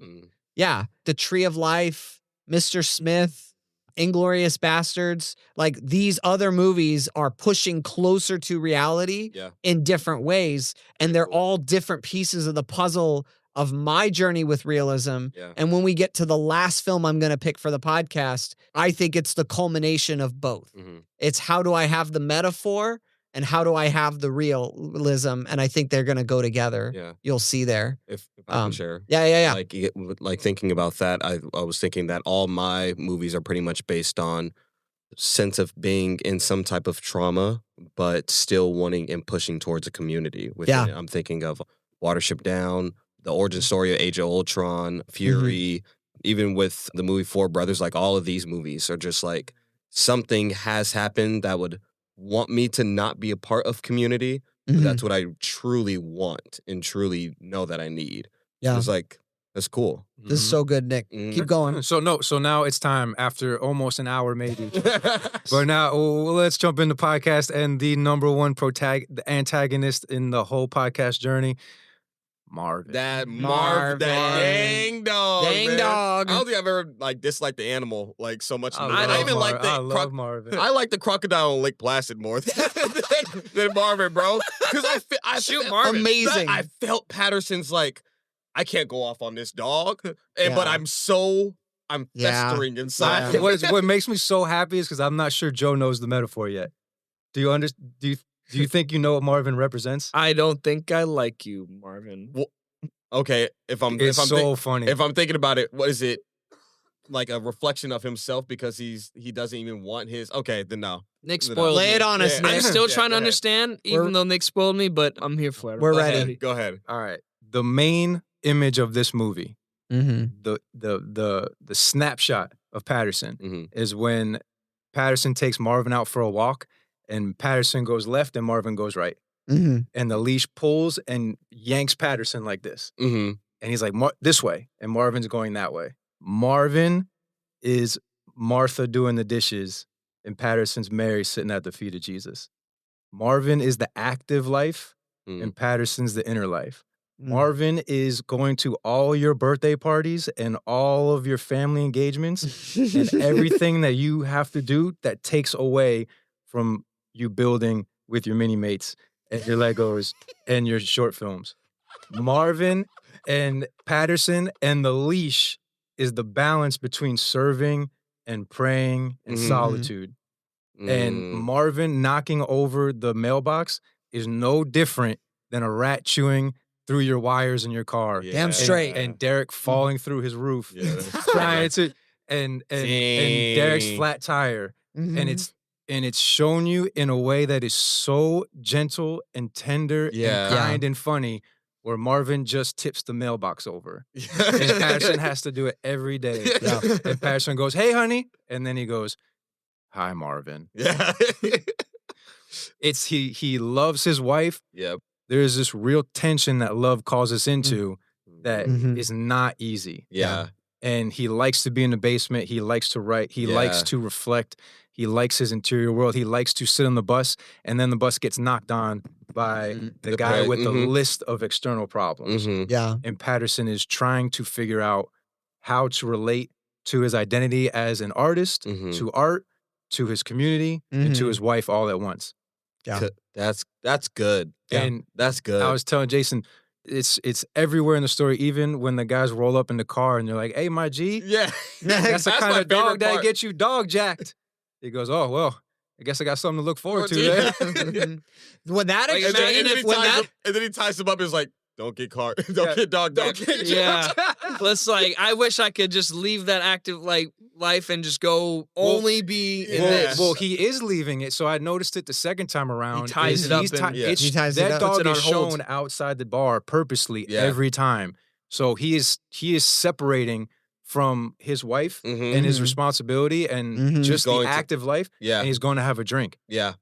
Speaker 2: Yeah. The Tree of Life, Mr. Smith, Inglourious Bastards, like, these other movies are pushing closer to reality in different ways. And they're all different pieces of the puzzle of my journey with realism. Yeah. And when we get to the last film I'm going to pick for the podcast, I think it's the culmination of both. It's how do I have the metaphor and how do I have the realism? And I think they're going to go together. Yeah. You'll see there.
Speaker 3: If I can share.
Speaker 2: Yeah.
Speaker 3: Like thinking about that, I was thinking that all my movies are pretty much based on sense of being in some type of trauma, but still wanting and pushing towards a community. Within it. I'm thinking of Watership Down, the origin story of Age of Ultron, Fury, even with the movie Four Brothers. Like, all of these movies are just like, something has happened that would want me to not be a part of community. But that's what I truly want and truly know that I need. Yeah. It's like, that's cool.
Speaker 2: This is so good, Nick. Keep going.
Speaker 1: So now it's time, after almost an hour maybe. But now let's jump into podcast and the number one the antagonist in the whole podcast journey, Marvin.
Speaker 3: That dang dog.
Speaker 2: Dang dog.
Speaker 3: I don't think I've ever disliked the animal so much.
Speaker 1: I love Marvin.
Speaker 3: I like the crocodile on Lake Placid more than Marvin, bro. Because I
Speaker 4: shoot Marvin.
Speaker 2: Amazing.
Speaker 3: I felt Patterson's I can't go off on this dog, but I'm so I'm festering inside.
Speaker 1: What makes me so happy is because I'm not sure Joe knows the metaphor yet. Do you think you know what Marvin represents?
Speaker 4: I don't think I like you, Marvin.
Speaker 3: Well, okay,
Speaker 1: It's so funny.
Speaker 3: If I'm thinking about it, what is it? Like a reflection of himself because he doesn't even want his. Okay, then no.
Speaker 4: Nick spoiled me.
Speaker 2: Lay it on us, Nick.
Speaker 4: I'm still trying to understand, even though Nick spoiled me, but I'm here for it.
Speaker 2: We're ready.
Speaker 3: Go ahead.
Speaker 1: All right. The main image of this movie, the snapshot of Patterson is when Patterson takes Marvin out for a walk, and Patterson goes left and Marvin goes right, and the leash pulls and yanks Patterson like this, and he's like this way, and Marvin's going that way. Marvin is Martha doing the dishes, and Patterson's Mary sitting at the feet of Jesus. Marvin is the active life, and Patterson's the inner life. Marvin is going to all your birthday parties and all of your family engagements and everything that you have to do that takes away from you building with your mini mates and your Legos and your short films. Marvin and Patterson and the leash is the balance between serving and praying and solitude. And Marvin knocking over the mailbox is no different than a rat chewing through your wires in your car.
Speaker 2: Yeah. Damn straight.
Speaker 1: And Derek falling through his roof. Trying to and Derek's flat tire. And it's shown you in a way that is so gentle and tender and kind and funny, where Marvin just tips the mailbox over. And Patterson has to do it every day. And Patterson goes, "Hey, honey." And then he goes, "Hi, Marvin."
Speaker 3: Yeah.
Speaker 1: It's he loves his wife.
Speaker 3: Yep.
Speaker 1: There's this real tension that love calls us into that is not easy.
Speaker 3: Yeah.
Speaker 1: And he likes to be in the basement. He likes to write. He likes to reflect. He likes his interior world. He likes to sit on the bus, and then the bus gets knocked on by the guy with the list of external problems.
Speaker 2: Yeah.
Speaker 1: And Patterson is trying to figure out how to relate to his identity as an artist, to art, to his community, and to his wife all at once.
Speaker 2: Yeah.
Speaker 3: That's good.
Speaker 1: And
Speaker 3: that's good.
Speaker 1: I was telling Jason, it's everywhere in the story, even when the guys roll up in the car and they're like, "Hey, my G."
Speaker 3: Yeah.
Speaker 1: That's the kind of dog that gets you dog jacked. He goes, "Oh, well, I guess I got something to look forward to there."
Speaker 2: When that
Speaker 3: like, and then he ties him up and is like, "Don't get caught. Don't get dog jacked."
Speaker 4: Yeah. Let's I wish I could just leave that active life and just go be in this.
Speaker 1: Well, he is leaving it, so I noticed it the second time around.
Speaker 4: He ties it up.
Speaker 2: He ties it
Speaker 1: that
Speaker 2: up.
Speaker 1: dog is shown outside the bar purposely every time. So he is separating from his wife and his responsibility and just the active life.
Speaker 3: Yeah.
Speaker 1: And he's going to have a drink.
Speaker 3: Yeah.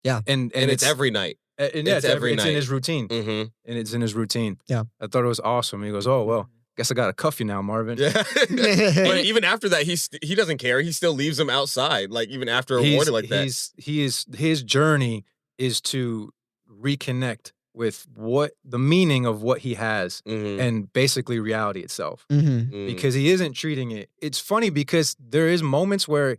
Speaker 2: Yeah.
Speaker 3: And it's every night.
Speaker 1: And it's every night. In his routine.
Speaker 3: And
Speaker 1: it's in his routine.
Speaker 2: Yeah.
Speaker 1: I thought it was awesome. He goes, "Oh, well, guess I got to cuff you now, Marvin."
Speaker 3: Yeah. But even after that, he doesn't care. He still leaves him outside, like even after a warning like that.
Speaker 1: His journey is to reconnect with what the meaning of what he has and basically reality itself. Because he isn't treating it. It's funny because there is moments where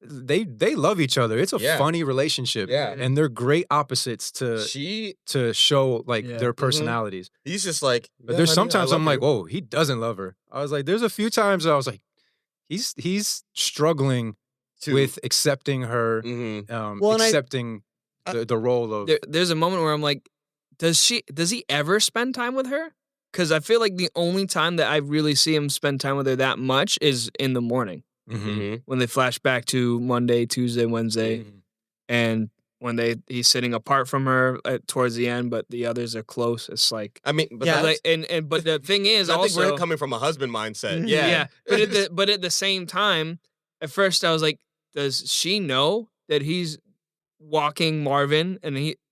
Speaker 1: they love each other. It's a funny relationship.
Speaker 3: Yeah.
Speaker 1: And they're great opposites to show their personalities.
Speaker 3: He's just like,
Speaker 1: but there's sometimes I'm like, "Whoa, he doesn't love her." I was like, there's a few times I was like, he's struggling with accepting her, accepting the role of.
Speaker 4: There's a moment where I'm like, does he ever spend time with her? Because I feel like the only time that I really see him spend time with her that much is in the morning. When they flash back to Monday, Tuesday, Wednesday, and when he's sitting apart from her towards the end, but the others are close. It's like,
Speaker 3: I mean, but
Speaker 4: but the thing is,
Speaker 3: I
Speaker 4: also
Speaker 3: think we're coming from a husband mindset.
Speaker 4: Yeah. But at the same time, at first I was like, does she know that he's walking Marvin,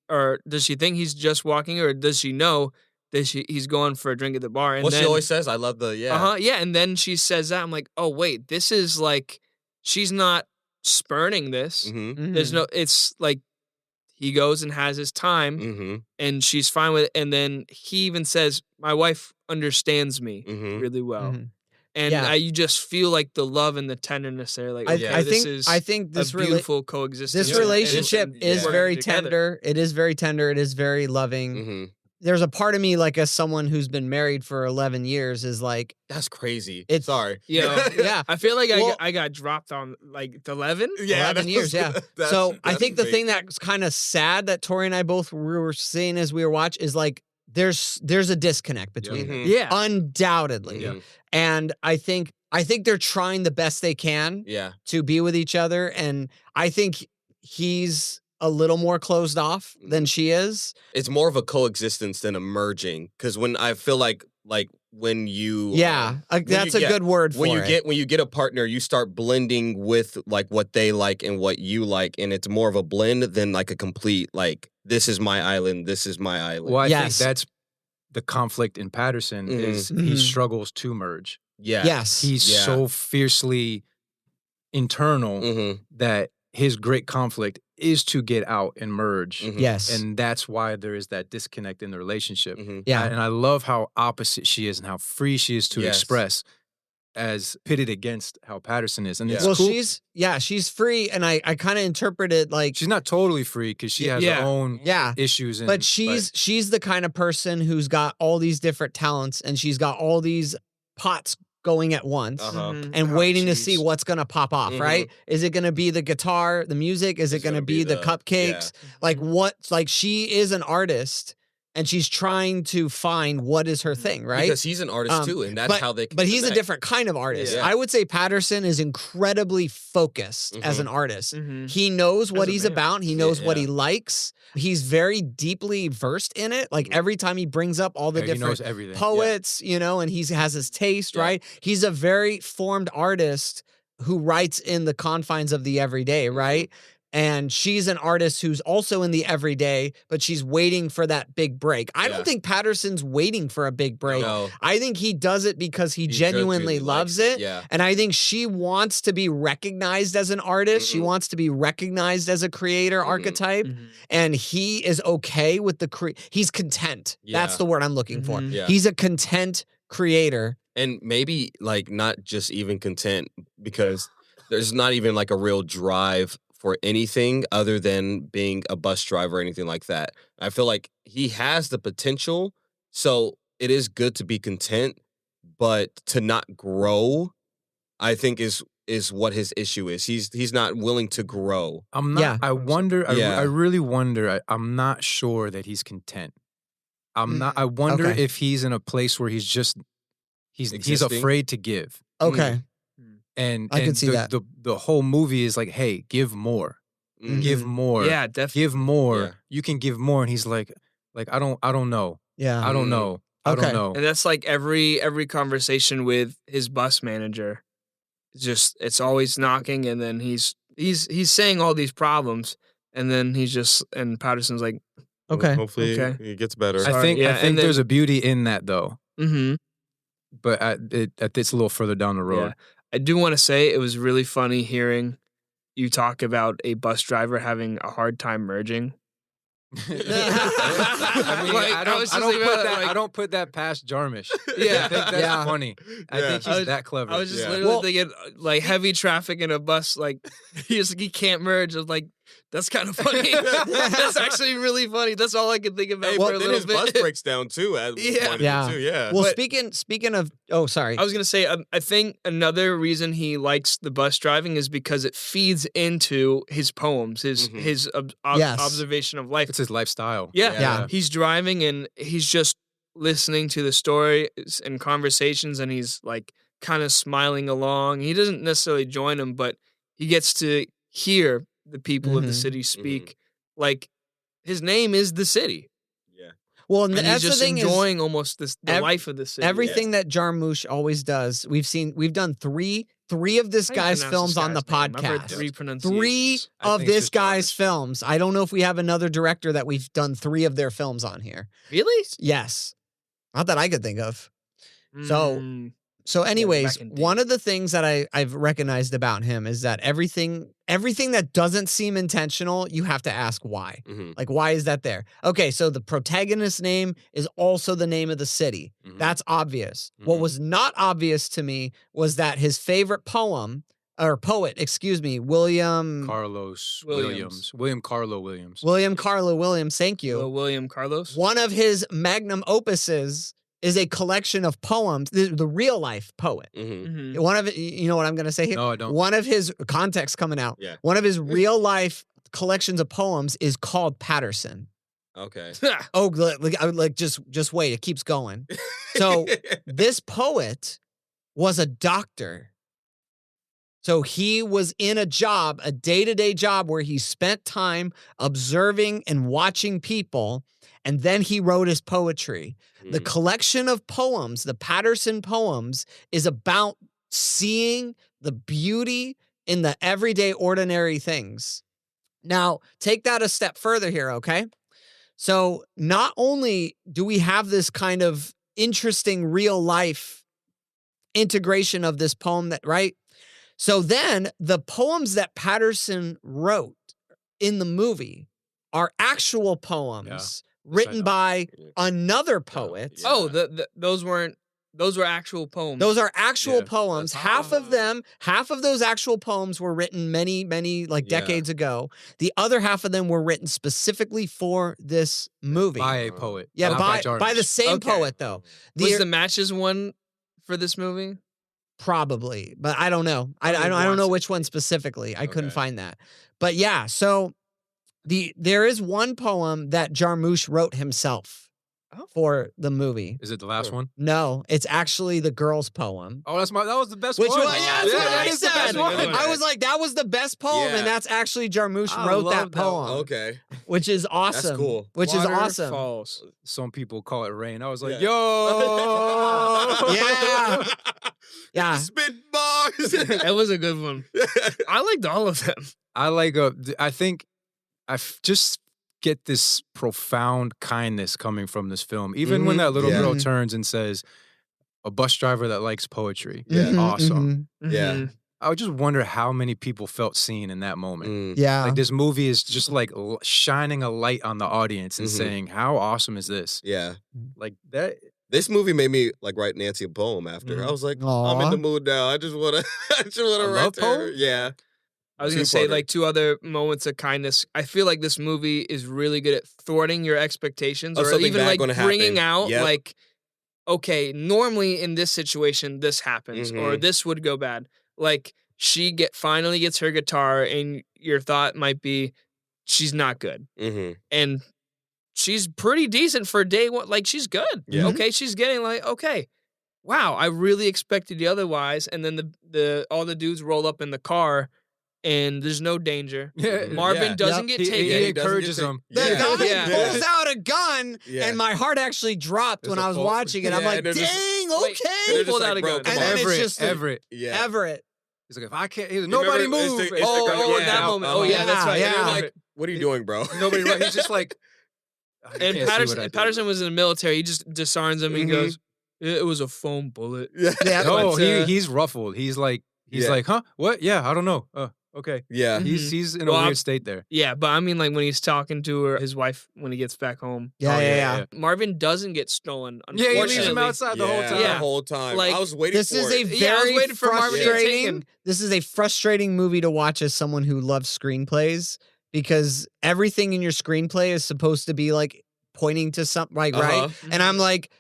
Speaker 4: or does she think he's just walking, or does she know that he's going for a drink at the bar? And
Speaker 3: she always says, "I love the
Speaker 4: and then she says that. I'm like, oh wait, this is like, she's not spurning this. There's no. It's like he goes and has his time, and she's fine with it. And then he even says, "My wife understands me really well." And you just feel like the love and the tenderness there. Like,
Speaker 2: I think this
Speaker 4: a beautiful coexistence.
Speaker 2: This relationship is very
Speaker 4: together.
Speaker 2: tender. It is very tender. It is very loving. there's a part of me, like, as someone who's been married for 11 years is like,
Speaker 3: That's crazy.
Speaker 2: It's-
Speaker 3: Sorry.
Speaker 2: yeah.
Speaker 4: I feel like
Speaker 2: Well-
Speaker 4: I got dropped on like 11.
Speaker 3: Yeah,
Speaker 2: 11 years, yeah. So I think the
Speaker 3: great.
Speaker 2: thing that's kind of sad that Tori and I both were seeing as we were watching is like, there's a disconnect between them.
Speaker 3: Mhm.
Speaker 4: Yeah.
Speaker 2: Undoubtedly.
Speaker 3: Mhm.
Speaker 2: And I think they're trying the best they can
Speaker 3: Yeah.
Speaker 2: to be with each other. And I think he's a little more closed off than she is.
Speaker 3: It's more of a coexistence than a merging. Because when I feel like when you
Speaker 2: Yeah. That's a good word for it.
Speaker 3: When you get a partner, you start blending with like what they like and what you like, and it's more of a blend than like a complete like this is my island, this is my island.
Speaker 1: Well, I
Speaker 2: Yes.
Speaker 1: think that's the conflict in Patterson is he
Speaker 2: Mhm.
Speaker 1: struggles to merge.
Speaker 3: Yeah.
Speaker 2: Yes.
Speaker 1: He's
Speaker 3: Yeah.
Speaker 1: so fiercely internal
Speaker 3: Mhm.
Speaker 1: that his great conflict is to get out and merge.
Speaker 3: Mhm.
Speaker 2: Yes.
Speaker 1: And that's why there is that disconnect in the relationship.
Speaker 3: Mhm.
Speaker 2: Yeah.
Speaker 1: And I love how opposite she is and how free she is to
Speaker 3: Yes.
Speaker 1: express as pitted against how Patterson is. And
Speaker 3: Yeah.
Speaker 1: it's
Speaker 2: Well,
Speaker 1: cool.
Speaker 2: she's free. And I kind of interpret it like,
Speaker 1: She's not totally free because she has
Speaker 4: Yeah.
Speaker 1: her own
Speaker 2: yeah.
Speaker 1: issues. And,
Speaker 2: But she's the kind of person who's got all these different talents and she's got all these pots going at once.
Speaker 3: Uh-huh.
Speaker 2: And
Speaker 4: Oh,
Speaker 2: waiting to see
Speaker 4: jeez.
Speaker 2: what's going to pop off,
Speaker 3: Mhm.
Speaker 2: right? Is it going to be the guitar, the music? Is it
Speaker 3: It's
Speaker 2: going to
Speaker 3: gonna
Speaker 2: be
Speaker 3: be
Speaker 2: the
Speaker 3: the-
Speaker 2: cupcakes? Like what? Like she is an artist and she's trying to find what is her thing, right?
Speaker 3: Because he's an artist too, and that's how they.
Speaker 2: But he's a
Speaker 3: connect.
Speaker 2: different kind of artist.
Speaker 3: Yeah.
Speaker 2: I would say Patterson is incredibly focused as
Speaker 3: Mhm.
Speaker 2: an artist.
Speaker 4: Mhm.
Speaker 2: He knows what
Speaker 4: As a
Speaker 2: he's
Speaker 4: man.
Speaker 2: about. He knows what
Speaker 3: Yeah.
Speaker 2: he likes. He's very deeply versed in it. Like every time he brings up all the
Speaker 1: he
Speaker 2: different
Speaker 1: knows everything.
Speaker 2: poets, and he has his taste,
Speaker 3: Yeah.
Speaker 2: right? He's a very formed artist who writes in the confines of the everyday, right? And she's an artist who's also in the everyday, but she's waiting for that big break. I
Speaker 3: Yeah.
Speaker 2: don't think Patterson's waiting for a big break.
Speaker 3: No.
Speaker 2: I think he does it because he
Speaker 3: He
Speaker 2: genuinely loves
Speaker 3: likes
Speaker 2: it.
Speaker 3: Yeah.
Speaker 2: And I think she wants to be recognized as an artist. She
Speaker 3: Mhm.
Speaker 2: wants to be recognized as a creator archetype.
Speaker 4: Mhm.
Speaker 2: And he is okay with he's content. That's
Speaker 3: Yeah.
Speaker 2: the word I'm looking for.
Speaker 4: Mhm.
Speaker 3: Yeah.
Speaker 2: He's a content creator.
Speaker 3: And maybe like not just even content because there's not even like a real drive for anything other than being a bus driver or anything like that. I feel like he has the potential, so it is good to be content, but to not grow, I think is what his issue is. He's not willing to grow.
Speaker 1: I'm not.
Speaker 2: Yeah.
Speaker 1: I wonder.
Speaker 3: Yeah.
Speaker 1: I really wonder. I'm not sure that he's content. I'm not. I wonder
Speaker 2: Okay.
Speaker 1: if he's in a place where he's
Speaker 3: Existing?
Speaker 1: afraid to give.
Speaker 2: Okay.
Speaker 1: And
Speaker 2: I can
Speaker 1: and
Speaker 2: see
Speaker 1: the,
Speaker 2: that.
Speaker 1: The whole movie is like, hey, give more,
Speaker 3: Mhm.
Speaker 1: give more,
Speaker 4: Yeah, definitely.
Speaker 1: give more.
Speaker 3: Yeah.
Speaker 1: You can give more, and he's like I don't know.
Speaker 2: Yeah.
Speaker 1: I don't
Speaker 3: Mhm.
Speaker 1: know. I
Speaker 2: Okay.
Speaker 1: don't know.
Speaker 4: And that's like every conversation with his bus manager. It's always knocking, and then he's saying all these problems, and then and Patterson's like,
Speaker 2: Okay.
Speaker 3: Hopefully
Speaker 4: Okay.
Speaker 3: it gets better.
Speaker 1: I
Speaker 4: Sorry,
Speaker 1: think
Speaker 4: yeah,
Speaker 1: I
Speaker 4: and
Speaker 1: think
Speaker 4: then-
Speaker 1: there's a beauty in that though,
Speaker 4: mm-hmm.
Speaker 1: but it's a little further down the road.
Speaker 4: Yeah. I do want to say it was really funny hearing you talk about a bus driver having a hard time merging.
Speaker 1: I mean,
Speaker 4: Like,
Speaker 1: I
Speaker 4: I
Speaker 1: don't,
Speaker 4: was
Speaker 1: I
Speaker 4: just
Speaker 1: don't
Speaker 4: thinking
Speaker 1: put
Speaker 4: about,
Speaker 1: that.
Speaker 4: like-
Speaker 1: I don't put that past Jarmusch.
Speaker 4: Yeah.
Speaker 1: I think that's
Speaker 2: Yeah.
Speaker 1: funny. I
Speaker 3: Yeah.
Speaker 1: think
Speaker 4: I
Speaker 1: he's
Speaker 4: was-
Speaker 1: that clever.
Speaker 4: I was just
Speaker 3: Yeah.
Speaker 4: literally
Speaker 2: Well-
Speaker 4: thinking like heavy traffic in a bus, like he can't merge. I was like, that's kind of funny. That's actually really funny. That's all I could think about
Speaker 3: Hey,
Speaker 4: for a
Speaker 3: but then
Speaker 4: little
Speaker 3: his bus
Speaker 4: bit.
Speaker 3: breaks down too.
Speaker 4: Yeah.
Speaker 2: Yeah.
Speaker 3: Yeah.
Speaker 2: Well,
Speaker 4: But-
Speaker 2: speaking of, oh, sorry.
Speaker 4: I was gonna say, I think another reason he likes the bus driving is because it feeds into his poems, his
Speaker 3: Mhm.
Speaker 4: his
Speaker 2: Yes.
Speaker 4: observation of life.
Speaker 1: it's his lifestyle.
Speaker 4: Yeah.
Speaker 2: Yeah.
Speaker 4: He's driving and he's just listening to the stories and conversations, and he's like kind of smiling along. He doesn't necessarily join them, but he gets to hear the people of the
Speaker 2: Mhm.
Speaker 4: city speak. Like his name is the city,
Speaker 3: Yeah.
Speaker 2: Well, and
Speaker 4: and
Speaker 2: that's
Speaker 4: he's just
Speaker 2: the thing
Speaker 4: enjoying almost the
Speaker 2: ev-
Speaker 4: life of the city.
Speaker 2: everything that Jarmusch always does. We've done three of this
Speaker 4: How do you
Speaker 2: guy's
Speaker 4: pronounce
Speaker 2: films
Speaker 4: this
Speaker 2: on the
Speaker 4: guy's name? I've heard
Speaker 2: podcast.
Speaker 4: three
Speaker 2: Three
Speaker 4: pronunciations.
Speaker 1: I
Speaker 2: of
Speaker 1: think it's
Speaker 2: this
Speaker 1: just
Speaker 2: guy's
Speaker 1: Jarmusch.
Speaker 2: films. I don't know if we have another director that we've done 3 of their films on here.
Speaker 4: Really?
Speaker 2: Yes. Not that I could think of. So-
Speaker 4: Mm.
Speaker 2: So anyways,
Speaker 4: back in
Speaker 2: one
Speaker 4: days.
Speaker 2: of the things that I've recognized about him is that everything that doesn't seem intentional, you have to ask why.
Speaker 3: Mhm.
Speaker 2: Like, why is that there? Okay, so the protagonist's name is also the name of the city.
Speaker 3: Mhm.
Speaker 2: That's obvious. What
Speaker 3: Mhm.
Speaker 2: was not obvious to me was that his favorite poem or poet, excuse me, William
Speaker 1: Carlos
Speaker 4: Williams.
Speaker 1: William Carlo Williams.
Speaker 2: William Carlo Williams. Thank you.
Speaker 4: William Carlos.
Speaker 2: One of his magnum opuses is a collection of poems. The real life poet. One of it, you know what I'm going to say here?
Speaker 1: No, I don't.
Speaker 2: One of his context coming out.
Speaker 3: Yeah.
Speaker 2: One of his real life collections of poems is called Paterson.
Speaker 3: Okay.
Speaker 2: Oh, just wait. It keeps going. So this poet was a doctor. So he was in a job, a day-to-day job where he spent time observing and watching people, and then he wrote his poetry. The collection of poems, the Paterson poems, is about seeing the beauty in the everyday, ordinary things. Now, take that a step further here, okay? So not only do we have this kind of interesting real life integration of this poem that, right? So then the poems that Paterson wrote in the movie are actual poems written by another poet.
Speaker 3: Yeah.
Speaker 4: Oh, those were actual poems.
Speaker 2: Those are actual poems. Half of those actual poems were written many decades ago. The other half of them were written specifically for this movie.
Speaker 1: By a poet.
Speaker 2: Yeah, by
Speaker 1: Jarmusch.
Speaker 2: the same poet, though.
Speaker 4: Was the Matches one for this movie?
Speaker 2: Probably, but I don't know. I don't know which one specifically. I couldn't find that. But yeah, so there is one poem that Jarmusch wrote himself for the movie.
Speaker 1: Is it the last one?
Speaker 2: No, it's actually the girl's poem.
Speaker 1: Oh, that was the best
Speaker 2: Which
Speaker 1: one.
Speaker 2: one? Yeah, that's what I
Speaker 1: is the
Speaker 2: said.
Speaker 1: best one.
Speaker 2: I was like, that was the best poem, and that's actually Jarmusch wrote that poem.
Speaker 3: Okay.
Speaker 2: Which is awesome.
Speaker 3: That's cool.
Speaker 2: Which is awesome.
Speaker 4: Falls.
Speaker 1: Some people call it rain. I was like,
Speaker 3: Yeah.
Speaker 1: yo.
Speaker 2: Yeah. Yeah.
Speaker 3: Spit bars.
Speaker 4: That was a good one. I liked all of them.
Speaker 1: I think just get this profound kindness coming from this film. Even when that little girl turns and says, a bus driver that likes poetry.
Speaker 3: Yeah.
Speaker 1: Awesome.
Speaker 3: Yeah.
Speaker 1: I would just wonder how many people felt seen in that moment.
Speaker 2: Yeah.
Speaker 1: Like this movie is just like shining a light on the audience and saying, how awesome is this?
Speaker 3: Yeah.
Speaker 1: Like that.
Speaker 3: This movie made me like write Nancy a poem after. I was like, I'm in the mood now. I just wanna write to her. Yeah.
Speaker 4: I was going to say, like, 2 other moments of kindness. I feel like this movie is really good at thwarting your expectations or even, like, bringing out, like, okay, normally in this situation, this happens or this would go bad. Like, she finally gets her guitar and your thought might be, she's not good. And she's pretty decent for day one. Like, she's good.
Speaker 3: Yeah.
Speaker 4: Okay, she's getting, like, okay. Wow, I really expected the otherwise. And then all the dudes roll up in the car. And there's no danger. Marvin doesn't get taken.
Speaker 1: He encourages him.
Speaker 2: The guy pulls out a a gun, and my heart actually dropped when I was watching it. I'm like, dang, okay.
Speaker 4: He pulled out a gun.
Speaker 2: And then it's just
Speaker 1: Everett.
Speaker 2: Everett.
Speaker 1: He's like, if I can't, nobody move.
Speaker 4: That moment. Oh, yeah, that's right.
Speaker 2: Yeah.
Speaker 3: Like, what are you doing, bro?
Speaker 1: Nobody. He's just like.
Speaker 4: And Patterson was in the military. He just disarms him. He goes, "It was a foam bullet."
Speaker 2: Yeah.
Speaker 1: No, he's ruffled. He's like, huh? What? Yeah, I don't know. Okay.
Speaker 3: Yeah.
Speaker 1: He's in a weird state there.
Speaker 4: Yeah, but I mean, like when he's talking to his wife when he gets back home.
Speaker 2: Yeah.
Speaker 4: Marvin doesn't get stolen.
Speaker 1: Yeah, he leaves him outside the whole time.
Speaker 3: The whole time.
Speaker 4: Like,
Speaker 3: I was waiting
Speaker 2: this
Speaker 3: for
Speaker 2: is
Speaker 3: it.
Speaker 2: a very frustrating. This is a frustrating movie to watch as someone who loves screenplays, because everything in your screenplay is supposed to be like pointing to something, like right? And I'm like,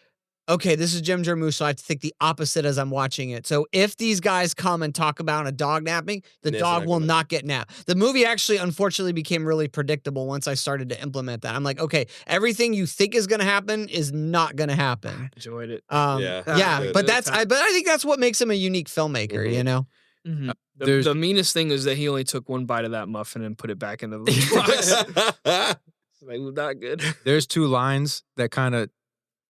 Speaker 2: okay, this is Jim Jarmusch, so I have to think the opposite as I'm watching it. So if these guys come and talk about a dog napping, the dog will not get napped. The movie actually, unfortunately, became really predictable once I started to implement that. I'm like, okay, everything you think is going to happen is not going to happen.
Speaker 4: I enjoyed it.
Speaker 2: But I think that's what makes him a unique filmmaker, you know?
Speaker 4: The meanest thing is that he only took one bite of that muffin and put it back in the box. Like, not good.
Speaker 1: There's 2 lines that kind of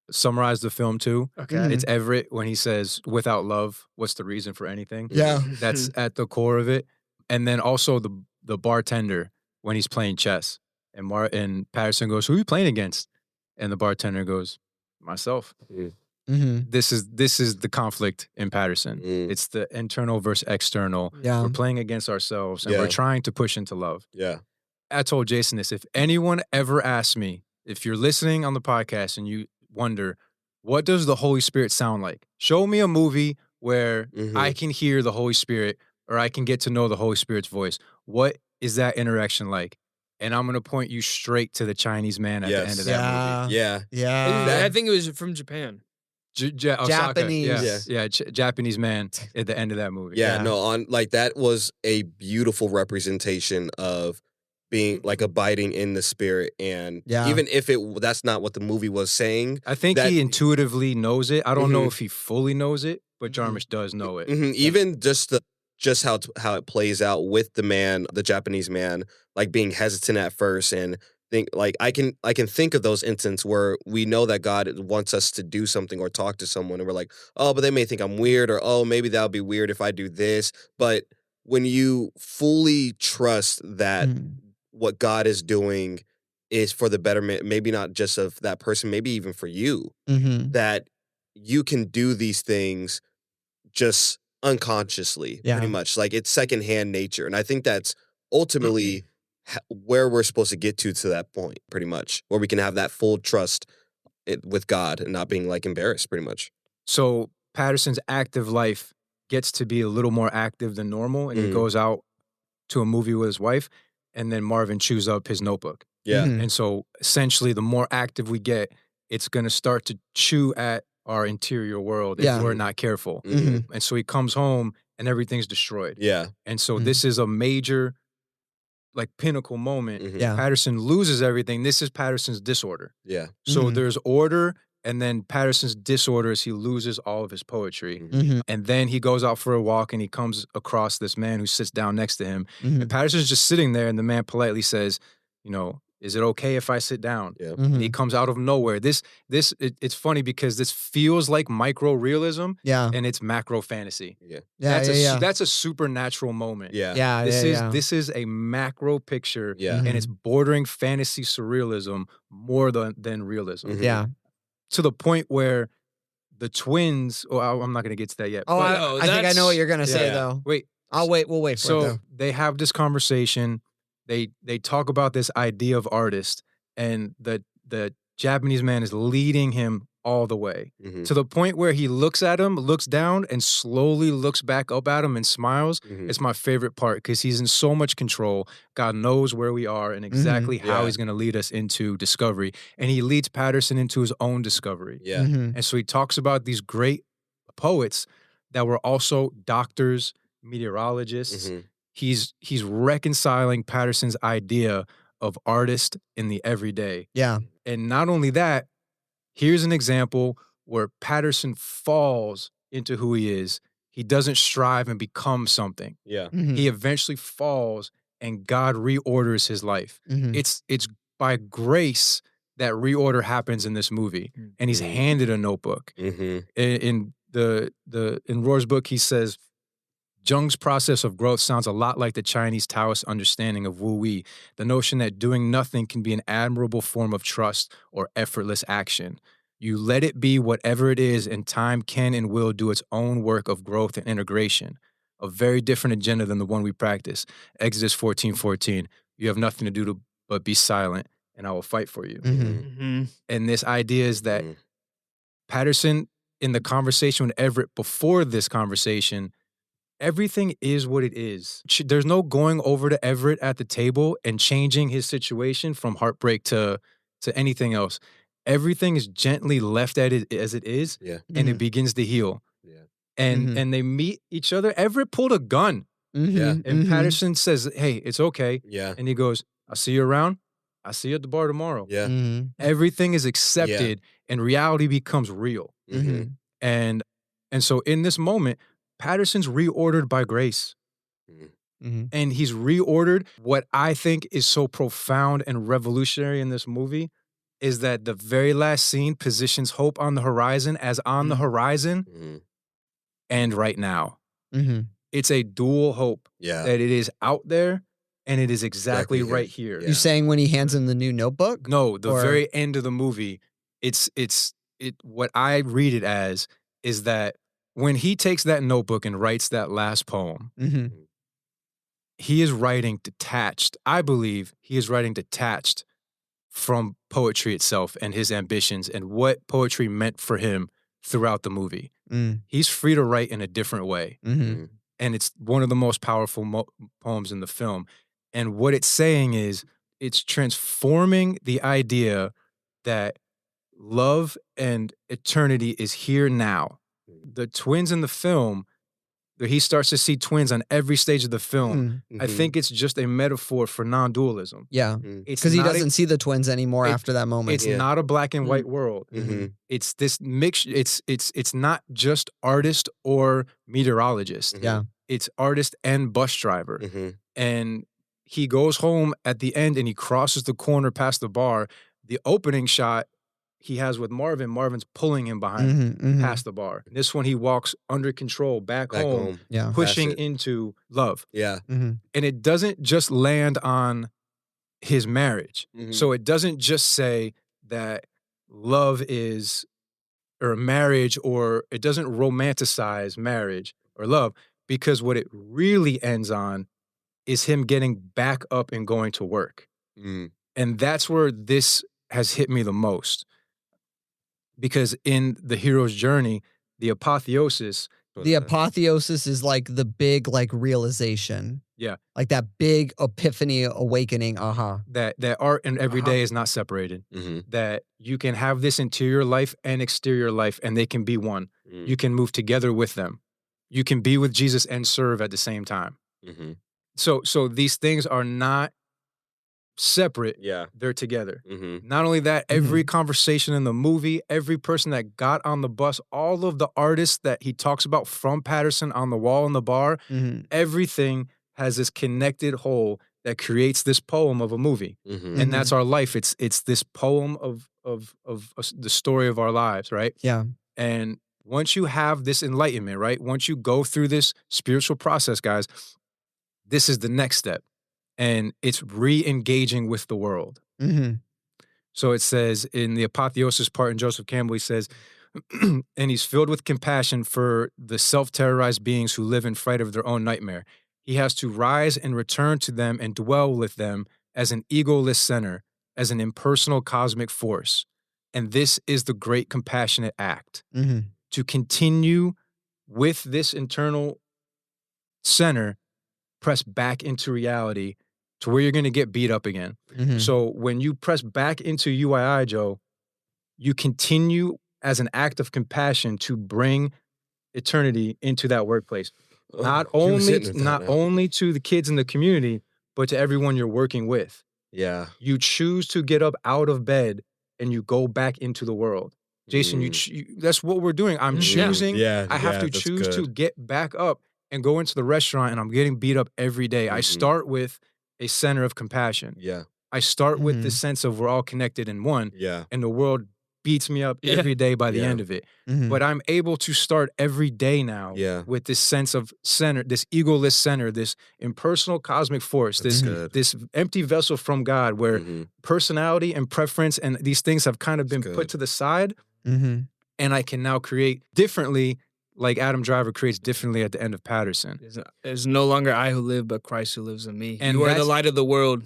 Speaker 1: summarize the film too.
Speaker 4: Okay.
Speaker 1: It's Everett when he says, without love, what's the reason for anything?
Speaker 2: Yeah.
Speaker 1: That's at the core of it. And then also the bartender when he's playing chess. And Patterson goes, who are you playing against? And the bartender goes, myself. This is the conflict in Patterson. It's the internal versus external.
Speaker 2: Yeah.
Speaker 1: We're playing against ourselves and we're trying to push into love.
Speaker 3: Yeah.
Speaker 1: I told Jason this. If anyone ever asks me, if you're listening on the podcast and you wonder, what does the Holy Spirit sound like? Show me a movie where I can hear the Holy Spirit or I can get to know the Holy Spirit's voice. What is that interaction like? And I'm going to point you straight to the Chinese man at the end of that movie.
Speaker 2: Yeah.
Speaker 4: I think it was from Japan.
Speaker 1: Osaka.
Speaker 2: Japanese.
Speaker 1: Japanese man at the end of that movie.
Speaker 3: Yeah, no, on like that was a beautiful representation of being like abiding in the Spirit, and even if that's not what the movie was saying,
Speaker 1: I think he intuitively knows it. I don't know if he fully knows it, but Jarmusch does know it.
Speaker 3: Even just how it plays out with the Japanese man, like being hesitant at first, and think like I can think of those instances where we know that God wants us to do something or talk to someone, and we're like, oh, but they may think I'm weird, or oh, maybe that'll be weird if I do this. But when you fully trust that what God is doing is for the betterment, maybe not just of that person, maybe even for you, that you can do these things just unconsciously, pretty much. Like it's secondhand nature. And I think that's ultimately where we're supposed to get to that point, pretty much, where we can have that full trust with God and not being like embarrassed, pretty much.
Speaker 1: So Paterson's active life gets to be a little more active than normal, and he goes out to a movie with his wife, and then Marvin chews up his notebook.
Speaker 3: Yeah.
Speaker 1: And so essentially the more active we get, it's going to start to chew at our interior world if we're not careful. And so he comes home and everything's destroyed.
Speaker 3: Yeah.
Speaker 1: And so this is a major, like, pinnacle moment.
Speaker 2: Yeah.
Speaker 1: Patterson loses everything. This is Patterson's disorder.
Speaker 3: Yeah.
Speaker 1: So there's order, and then Patterson's disorder is he loses all of his poetry. And then he goes out for a walk and he comes across this man who sits down next to him. And Patterson's just sitting there, and the man politely says, you know, is it okay if I sit down?
Speaker 3: Yeah.
Speaker 1: And he comes out of nowhere. It's funny because this feels like micro realism, and it's macro fantasy. That's a supernatural moment. This is a macro picture, and it's bordering fantasy surrealism more than realism. To the point where the twins. Oh, I'm not going to get to that yet.
Speaker 2: I think I know what you're going to say though.
Speaker 1: Wait,
Speaker 2: I'll wait. We'll wait for it.
Speaker 1: So they have this conversation. They talk about this idea of artist, and the Japanese man is leading him all the way to the point where he looks at him, looks down, and slowly looks back up at him and smiles. It's my favorite part because he's in so much control. God knows where we are and exactly how he's going to lead us into discovery. And he leads Patterson into his own discovery. And so he talks about these great poets that were also doctors, meteorologists. He's reconciling Patterson's idea of artist in the everyday. And not only that, here's an example where Patterson falls into who he is. He doesn't strive and become something. He eventually falls, and God reorders his life. It's by grace that reorder happens in this movie, and he's handed a notebook. In Rohr's book, he says, Jung's process of growth sounds a lot like the Chinese Taoist understanding of Wu Wei, the notion that doing nothing can be an admirable form of trust or effortless action. You let it be whatever it is, and time can and will do its own work of growth and integration. A very different agenda than the one we practice. Exodus 14:14. You have nothing to do but be silent, and I will fight for you. And this idea is that Patterson, in the conversation with Everett before this conversation, everything is what it is. There's no going over to Everett at the table and changing his situation from heartbreak to anything else. Everything is gently left as it is, and it begins to heal. And they meet each other. Everett pulled a gun. And Patterson says, hey, it's okay. And he goes, I'll see you around. I'll see you at the bar tomorrow. Everything is accepted, and reality becomes real. And so in this moment, Patterson's reordered by grace. And he's reordered. What I think is so profound and revolutionary in this movie is that the very last scene positions hope on the horizon as on the horizon and right now. It's a dual hope that it is out there and it is exactly right here.
Speaker 2: You saying when he hands him the new notebook?
Speaker 1: No, the very end of the movie, what I read it as is that when he takes that notebook and writes that last poem, he is writing detached. I believe he is writing detached from poetry itself and his ambitions and what poetry meant for him throughout the movie. He's free to write in a different way. and it's one of the most powerful poems in the film. And what it's saying is it's transforming the idea that love and eternity is here now. The twins in the film, he starts to see twins on every stage of the film. I think it's just a metaphor for non-dualism.
Speaker 2: Yeah, because he doesn't see the twins anymore after that moment.
Speaker 1: It's not a black and white world. It's this mix. It's not just artist or meteorologist.
Speaker 2: Yeah,
Speaker 1: it's artist and bus driver. And he goes home at the end and he crosses the corner past the bar. The opening shot he has with Marvin, Marvin's pulling him behind past the bar. This one he walks under control back home. Pushing into love. And it doesn't just land on his marriage. So it doesn't just say that love is, or marriage, or it doesn't romanticize marriage or love, because what it really ends on is him getting back up and going to work. And that's where this has hit me the most. Because in the hero's journey, the apotheosis is like the big realization. Yeah. Like that big epiphany awakening, That art and every day is not separated. That you can have this interior life and exterior life and they can be one. You can move together with them. You can be with Jesus and serve at the same time. So these things are not separate. They're together. Not only that, every conversation in the movie, every person that got on the bus, all of the artists that he talks about from Patterson on the wall in the bar, everything has this connected whole that creates this poem of a movie. And that's our life. It's this poem of the story of our lives, right? Yeah. And once you have this enlightenment, right? Once you go through this spiritual process, guys, this is the next step. And it's re-engaging with the world. So it says in the apotheosis part in Joseph Campbell, he says, and he's filled with compassion for the self-terrorized beings who live in fright of their own nightmare. He has to rise and return to them and dwell with them as an egoless center, as an impersonal cosmic force. And this is the great compassionate act. To continue with this internal center, press back into reality to where you're going to get beat up again. So when you press back into UII, Joe, you continue as an act of compassion to bring eternity into that workplace. Not only to the kids in the community, but to everyone you're working with. Yeah. You choose to get up out of bed and you go back into the world. Jason, that's what we're doing. I'm choosing. I have to choose to get back up and go into the restaurant, and I'm getting beat up every day. I start with a center of compassion. I start with the sense of we're all connected in one. And the world beats me up every day by the end of it. But I'm able to start every day now with this sense of center, this egoless center, this impersonal cosmic force, this empty vessel from God where personality and preference and these things have kind of been put to the side. And I can now create differently, like Adam Driver creates differently at the end of Patterson.
Speaker 4: There's no longer I who live, but Christ who lives in me. And you are the light of the world.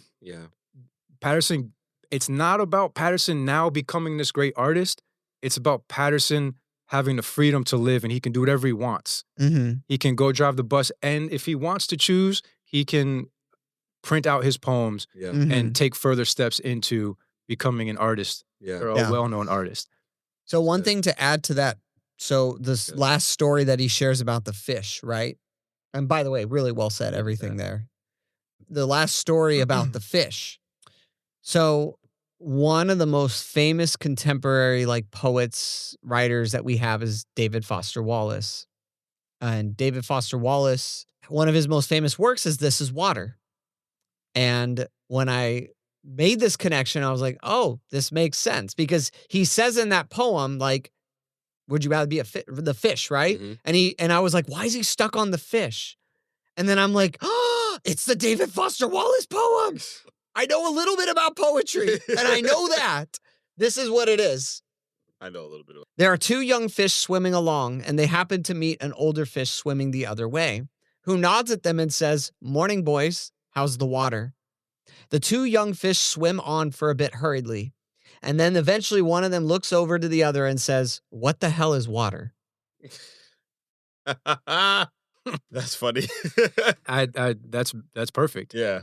Speaker 1: Patterson, it's not about Patterson now becoming this great artist. It's about Patterson having the freedom to live, and he can do whatever he wants. He can go drive the bus, and if he wants to choose, he can print out his poems and take further steps into becoming an artist or a well-known artist.
Speaker 2: So one thing to add to that, so this last story that he shares about the fish, right? And by the way, really well said, everything there. The last story about the fish. So one of the most famous contemporary poets, writers that we have is David Foster Wallace. And David Foster Wallace, one of his most famous works is This Is Water. And when I made this connection, I was like, oh, this makes sense. Because he says in that poem, would you rather be the fish, right? And I was like, why is he stuck on the fish? And then I'm like, oh, it's the David Foster Wallace poem. I know a little bit about poetry, and I know that. This is what it is.
Speaker 3: I know a little bit about it.
Speaker 2: There are two young fish swimming along, and they happen to meet an older fish swimming the other way, who nods at them and says, "Morning, boys. How's the water?" The two young fish swim on for a bit hurriedly, and then eventually one of them looks over to the other and says, "What the hell is water?"
Speaker 3: That's funny.
Speaker 1: That's perfect.
Speaker 3: Yeah.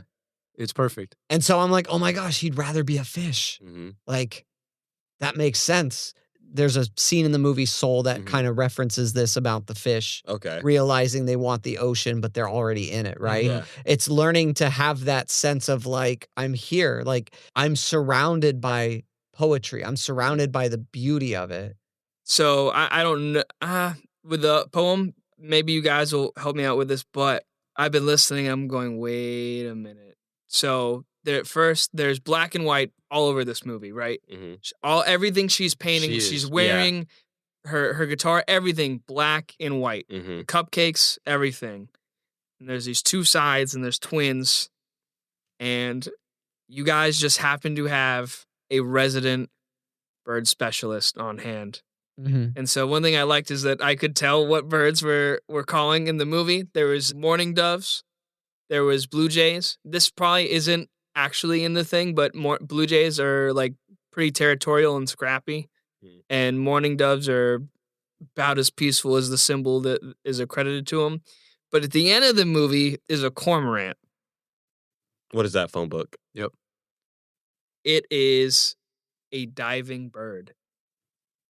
Speaker 1: It's perfect.
Speaker 2: And so I'm like, oh my gosh, he'd rather be a fish.
Speaker 3: Mm-hmm.
Speaker 2: Like, that makes sense. There's a scene in the movie Soul that kind of references this about the fish.
Speaker 3: Okay.
Speaker 2: Realizing they want the ocean, but they're already in it, right?
Speaker 3: Yeah.
Speaker 2: It's learning to have that sense of like, I'm here. Like, I'm surrounded by poetry. I'm surrounded by the beauty of it.
Speaker 4: So I don't know. With the poem, maybe you guys will help me out with this, but I've been listening. I'm going, wait a minute. So there's black and white all over this movie, right?
Speaker 3: Mm-hmm.
Speaker 4: Everything she's painting, she's wearing, her guitar, everything black and white.
Speaker 3: Mm-hmm.
Speaker 4: The cupcakes, everything. And there's these two sides, and there's twins, and you guys just happen to have a resident bird specialist on hand.
Speaker 2: Mm-hmm.
Speaker 4: And so one thing I liked is that I could tell what birds were calling in the movie. There was mourning doves. There was blue jays. This probably isn't actually in the thing, but blue jays are like pretty territorial and scrappy. And mourning doves are about as peaceful as the symbol that is accredited to them. But at the end of the movie is a cormorant.
Speaker 3: What is that phone book?
Speaker 1: Yep.
Speaker 4: It is a diving bird.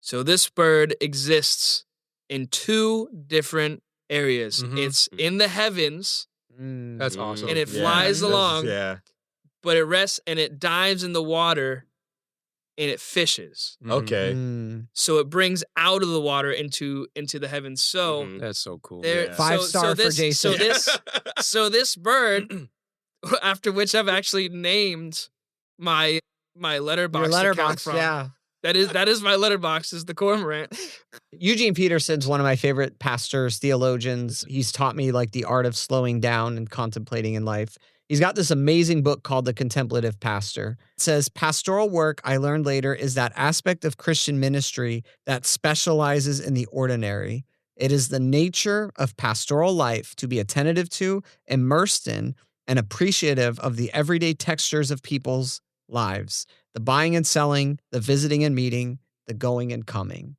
Speaker 4: So this bird exists in two different areas.
Speaker 1: Mm-hmm.
Speaker 4: It's in the heavens.
Speaker 1: That's awesome.
Speaker 4: And it flies along.
Speaker 3: Yeah.
Speaker 4: But it rests and it dives in the water and it fishes.
Speaker 3: Okay.
Speaker 4: So it brings out of the water into the heavens. So
Speaker 1: that's so cool.
Speaker 2: Yeah. 5-star for Jason.
Speaker 4: So this bird, after which I've actually named my letterbox.
Speaker 2: Your letterbox,
Speaker 4: from.
Speaker 2: yeah.
Speaker 4: That is my letterbox, is the cormorant.
Speaker 2: Eugene Peterson's one of my favorite pastors, theologians. He's taught me like the art of slowing down and contemplating in life. He's got this amazing book called The Contemplative Pastor. It says, pastoral work, I learned later, is that aspect of Christian ministry that specializes in the ordinary. It is the nature of pastoral life to be attentive to, immersed in, and appreciative of the everyday textures of people's lives. The buying and selling, the visiting and meeting, the going and coming.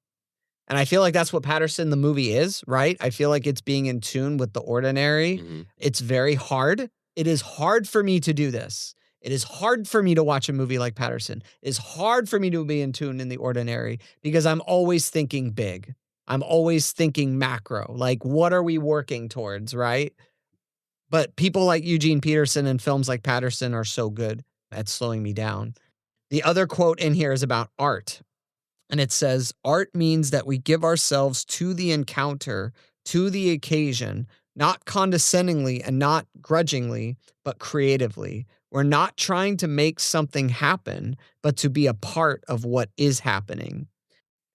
Speaker 2: And I feel like that's what Paterson, the movie, is, right? I feel like it's being in tune with the ordinary.
Speaker 3: Mm-hmm.
Speaker 2: It's very hard. It is hard for me to do this. It is hard for me to watch a movie like Paterson. It is hard for me to be in tune in the ordinary because I'm always thinking big. I'm always thinking macro. Like, what are we working towards, right? But people like Eugene Peterson and films like Paterson are so good at slowing me down. The other quote in here is about art. And it says, art means that we give ourselves to the encounter, to the occasion, not condescendingly and not grudgingly, but creatively. We're not trying to make something happen, but to be a part of what is happening.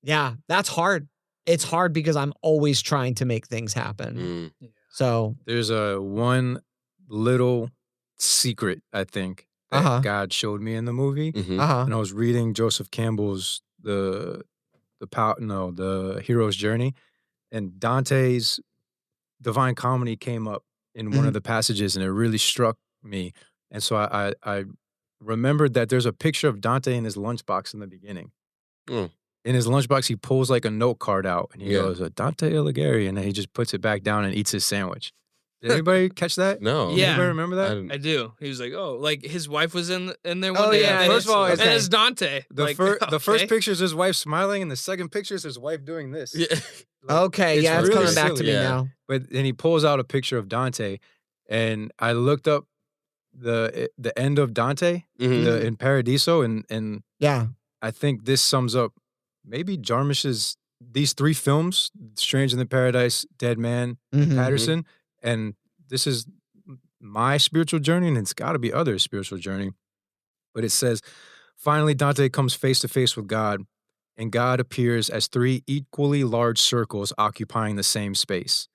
Speaker 2: Yeah, that's hard. It's hard because I'm always trying to make things happen. So
Speaker 1: there's one little secret, I think, that God showed me in the movie. And I was reading Joseph Campbell's the Hero's Journey, and Dante's Divine Comedy came up in one of the passages, and it really struck me. And so I remembered that there's a picture of Dante in his lunchbox in the beginning. In his lunchbox, he pulls like a note card out, and he goes, Dante Alighieri, and then he just puts it back down and eats his sandwich. Did anybody catch that?
Speaker 3: No.
Speaker 4: Yeah.
Speaker 1: Anybody remember that?
Speaker 4: I do. He was like, oh, like his wife was in there one day.
Speaker 2: Yeah.
Speaker 1: First of all,
Speaker 4: and it's Dante.
Speaker 1: The first picture is his wife smiling, and the second picture is his wife doing this.
Speaker 3: Yeah.
Speaker 2: Okay,
Speaker 1: It's
Speaker 2: it's
Speaker 1: really
Speaker 2: coming back to
Speaker 1: silly.
Speaker 2: me now.
Speaker 1: But then he pulls out a picture of Dante, and I looked up the end of Dante in Paradiso, and
Speaker 2: Yeah.
Speaker 1: I think this sums up maybe Jarmusch's these three films: Strange in the Paradise, Dead Man, Paterson, and this is my spiritual journey, and it's got to be others' spiritual journey. But it says, finally, Dante comes face to face with God, and God appears as three equally large circles occupying the same space.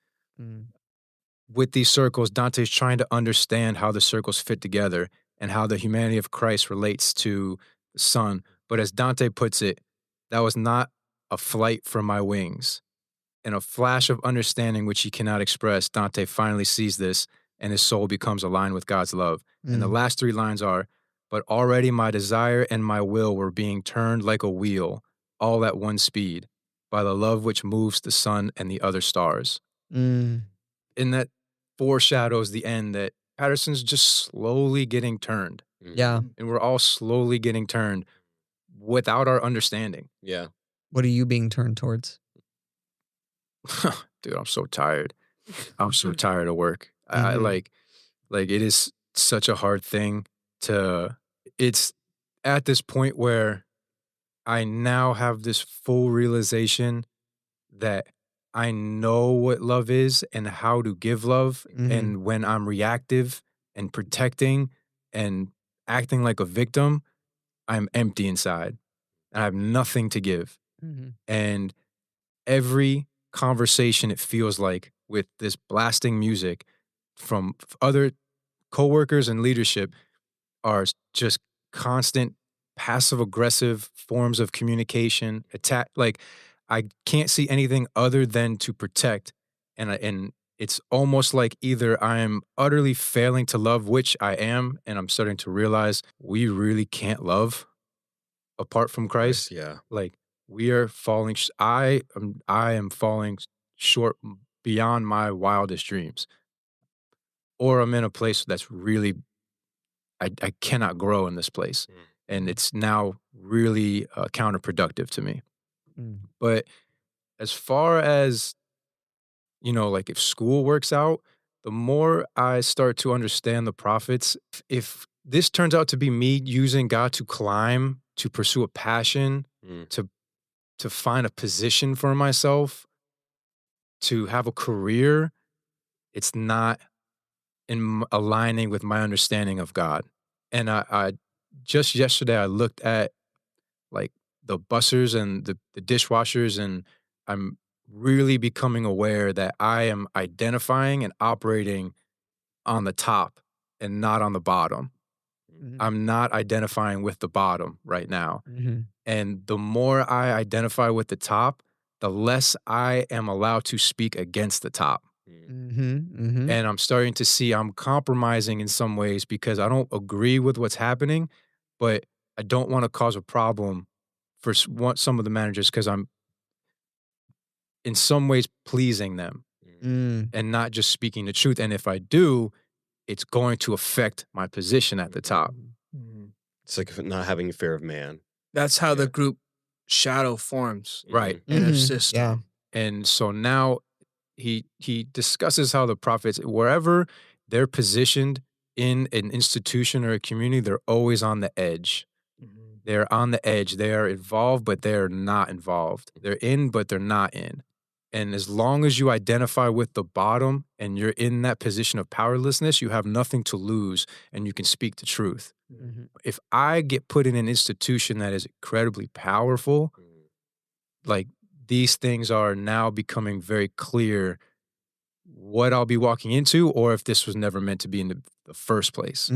Speaker 1: With these circles, Dante's trying to understand how the circles fit together and how the humanity of Christ relates to the Son. But as Dante puts it, that was not a flight from my wings. In a flash of understanding which he cannot express, Dante finally sees this, and his soul becomes aligned with God's love. And the last three lines are, but already my desire and my will were being turned like a wheel, all at one speed, by the love which moves the sun and the other stars. and that foreshadows the end, that Patterson's just slowly getting turned.
Speaker 2: Yeah.
Speaker 1: And we're all slowly getting turned without our understanding.
Speaker 3: Yeah.
Speaker 2: What are you being turned towards?
Speaker 1: Dude, I'm so tired. I'm so tired of work. I like it is such a hard thing it's at this point where I now have this full realization that I know what love is and how to give love. And when I'm reactive and protecting and acting like a victim, I'm empty inside and I have nothing to give. And every conversation, it feels like, with this blasting music from other coworkers and leadership, are just constant passive aggressive forms of communication, attack. Like, I can't see anything other than to protect. And it's almost like either I'm utterly failing to love, which I am, and I'm starting to realize we really can't love apart from Christ.
Speaker 3: Yeah.
Speaker 1: Like, we are falling. I am falling short beyond my wildest dreams. Or I'm in a place that's really, I cannot grow in this place. And it's now really counterproductive to me. But as far as, like, if school works out, the more I start to understand the prophets, if this turns out to be me using God to climb, to pursue a passion, to find a position for myself, to have a career, it's not in aligning with my understanding of God. And I just yesterday, I looked at, like, the bussers and the dishwashers, and I'm really becoming aware that I am identifying and operating on the top and not on the bottom. I'm not identifying with the bottom right now. And the more I identify with the top, the less I am allowed to speak against the top. And I'm starting to see I'm compromising in some ways because I don't agree with what's happening, but I don't want to cause a problem for some of the managers because I'm in some ways pleasing them and not just speaking the truth. And if I do, it's going to affect my position at the top.
Speaker 3: It's like not having fear of man.
Speaker 4: That's how the group shadow forms.
Speaker 1: Right.
Speaker 4: In a system.
Speaker 2: Yeah.
Speaker 1: And so now he discusses how the prophets, wherever they're positioned in an institution or a community, they're always on the edge. They're on the edge. They are involved, but they're not involved. They're in, but they're not in. And as long as you identify with the bottom and you're in that position of powerlessness, you have nothing to lose and you can speak the truth. If I get put in an institution that is incredibly powerful, like, these things are now becoming very clear what I'll be walking into, or if this was never meant to be in the first place.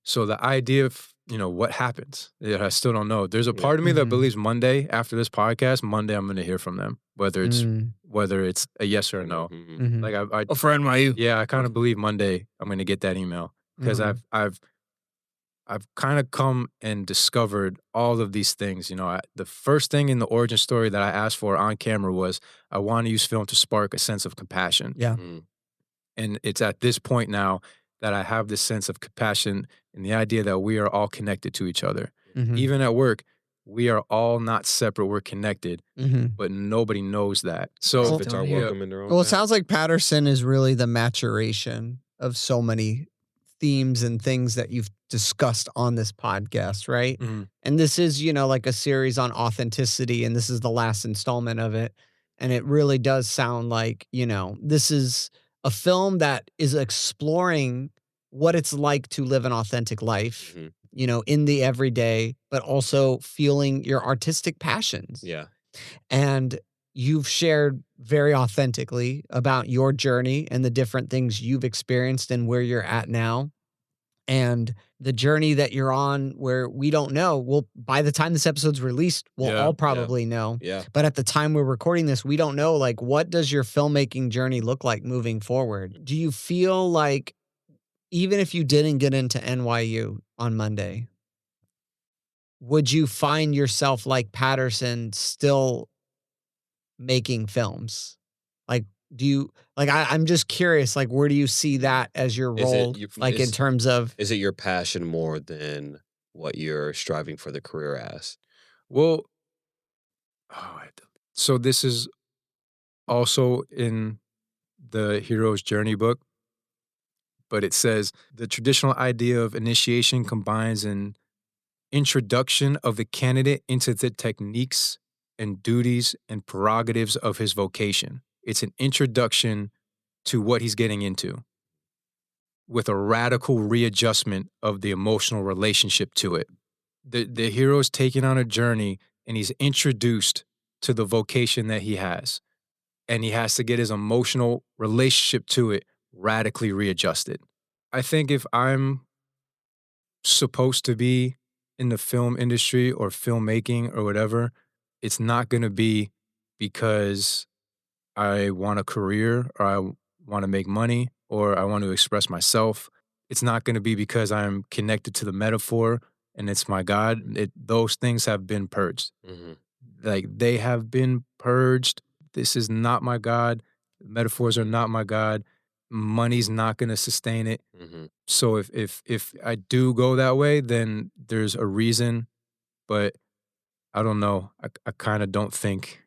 Speaker 1: So the idea of, what happens, I still don't know. There's a part of me that believes Monday, after this podcast, Monday I'm going to hear from them, whether it's a yes or a no. Like, I
Speaker 4: for NYU.
Speaker 1: Yeah, I kind of believe Monday I'm going to get that email because I've kind of come and discovered all of these things. The first thing in the origin story that I asked for on camera was I want to use film to spark a sense of compassion.
Speaker 2: Yeah.
Speaker 1: And it's at this point now that I have this sense of compassion and the idea that we are all connected to each other. Even at work, we are all not separate. We're connected, but nobody knows that. So
Speaker 3: It's our welcome in their own
Speaker 2: Well, it
Speaker 3: path.
Speaker 2: sounds like Patterson is really the maturation of so many themes and things that you've discussed on this podcast, right? And this is, like a series on authenticity, and this is the last installment of it. And it really does sound like, this is a film that is exploring what it's like to live an authentic life, in the everyday, but also feeling your artistic passions.
Speaker 3: Yeah.
Speaker 2: And you've shared very authentically about your journey and the different things you've experienced and where you're at now. And the journey that you're on, where we don't know. Well, by the time this episode's released, we'll all probably know.
Speaker 3: Yeah.
Speaker 2: But at the time we're recording this, we don't know, like, what does your filmmaking journey look like moving forward? Do you feel like, even if you didn't get into NYU on Monday, would you find yourself, like Patterson, still making films? Like, do you like? I'm just curious. Like, where do you see that as your role? In terms of,
Speaker 3: is it your passion more than what you're striving for the career as?
Speaker 1: Well, so this is also in the Hero's Journey book, but it says the traditional idea of initiation combines an introduction of the candidate into the techniques and duties and prerogatives of his vocation. It's an introduction to what he's getting into with a radical readjustment of the emotional relationship to it. The hero's taken on a journey and he's introduced to the vocation that he has. And he has to get his emotional relationship to it radically readjusted. I think if I'm supposed to be in the film industry or filmmaking or whatever, it's not going to be because I want a career or I want to make money or I want to express myself. It's not going to be because I'm connected to the metaphor and it's my God. Those things have been purged.
Speaker 3: Mm-hmm.
Speaker 1: Like, they have been purged. This is not my God. Metaphors are not my God. Money's not going to sustain it.
Speaker 3: Mm-hmm.
Speaker 1: So if I do go that way, then there's a reason. But I don't know. I kind of don't think.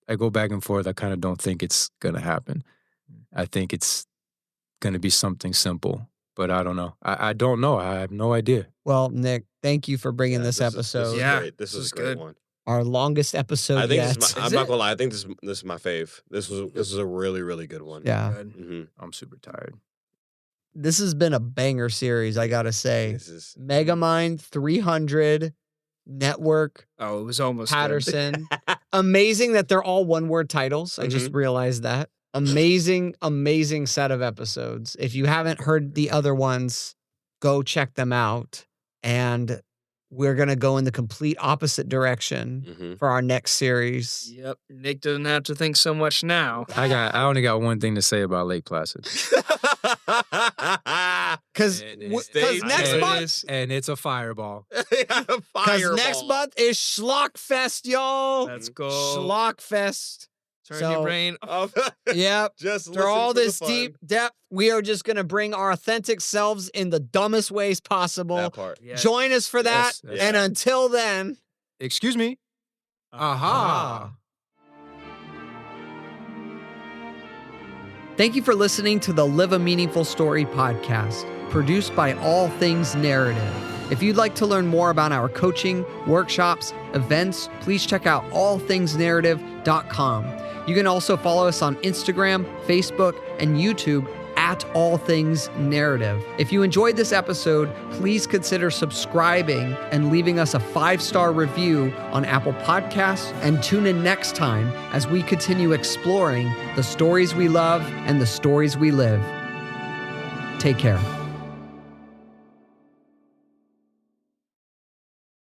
Speaker 1: I go back and forth. I kind of don't think it's going to happen. I think it's going to be something simple. But I don't know. I don't know. I have no idea.
Speaker 2: Well, Nick, thank you for bringing this episode.
Speaker 3: This is a great one.
Speaker 2: Our longest episode
Speaker 3: I think
Speaker 2: yet.
Speaker 3: I'm not gonna lie. I think this is my fave. This was a really, really good one.
Speaker 2: Yeah.
Speaker 3: Mm-hmm.
Speaker 1: I'm super tired.
Speaker 2: This has been a banger series, I gotta say. Megamind 300 Network.
Speaker 4: Oh, it was almost
Speaker 2: Paterson. Amazing that they're all one-word titles. I just realized that. Amazing, amazing set of episodes. If you haven't heard the other ones, go check them out. And we're going to go in the complete opposite direction for our next series.
Speaker 4: Yep. Nick doesn't have to think so much now.
Speaker 1: I only got one thing to say about Lake Placid.
Speaker 2: Because next month...
Speaker 1: And it's a fireball.
Speaker 2: Because next month is Schlockfest, y'all.
Speaker 4: Let's go.
Speaker 2: Schlockfest.
Speaker 4: Turn your brain off.
Speaker 2: Yep.
Speaker 3: Just
Speaker 2: through all this deep depth, we are just going to bring our authentic selves in the dumbest ways possible.
Speaker 3: That part.
Speaker 4: Yes.
Speaker 2: Join us for that.
Speaker 1: Yes.
Speaker 2: And until then...
Speaker 1: Excuse me. Aha.
Speaker 2: Thank you for listening to the Live a Meaningful Story podcast, produced by All Things Narrative. If you'd like to learn more about our coaching, workshops, events, please check out allthingsnarrative.com. You can also follow us on Instagram, Facebook, and YouTube at All Things Narrative. If you enjoyed this episode, please consider subscribing and leaving us a 5-star review on Apple Podcasts, and tune in next time as we continue exploring the stories we love and the stories we live. Take care.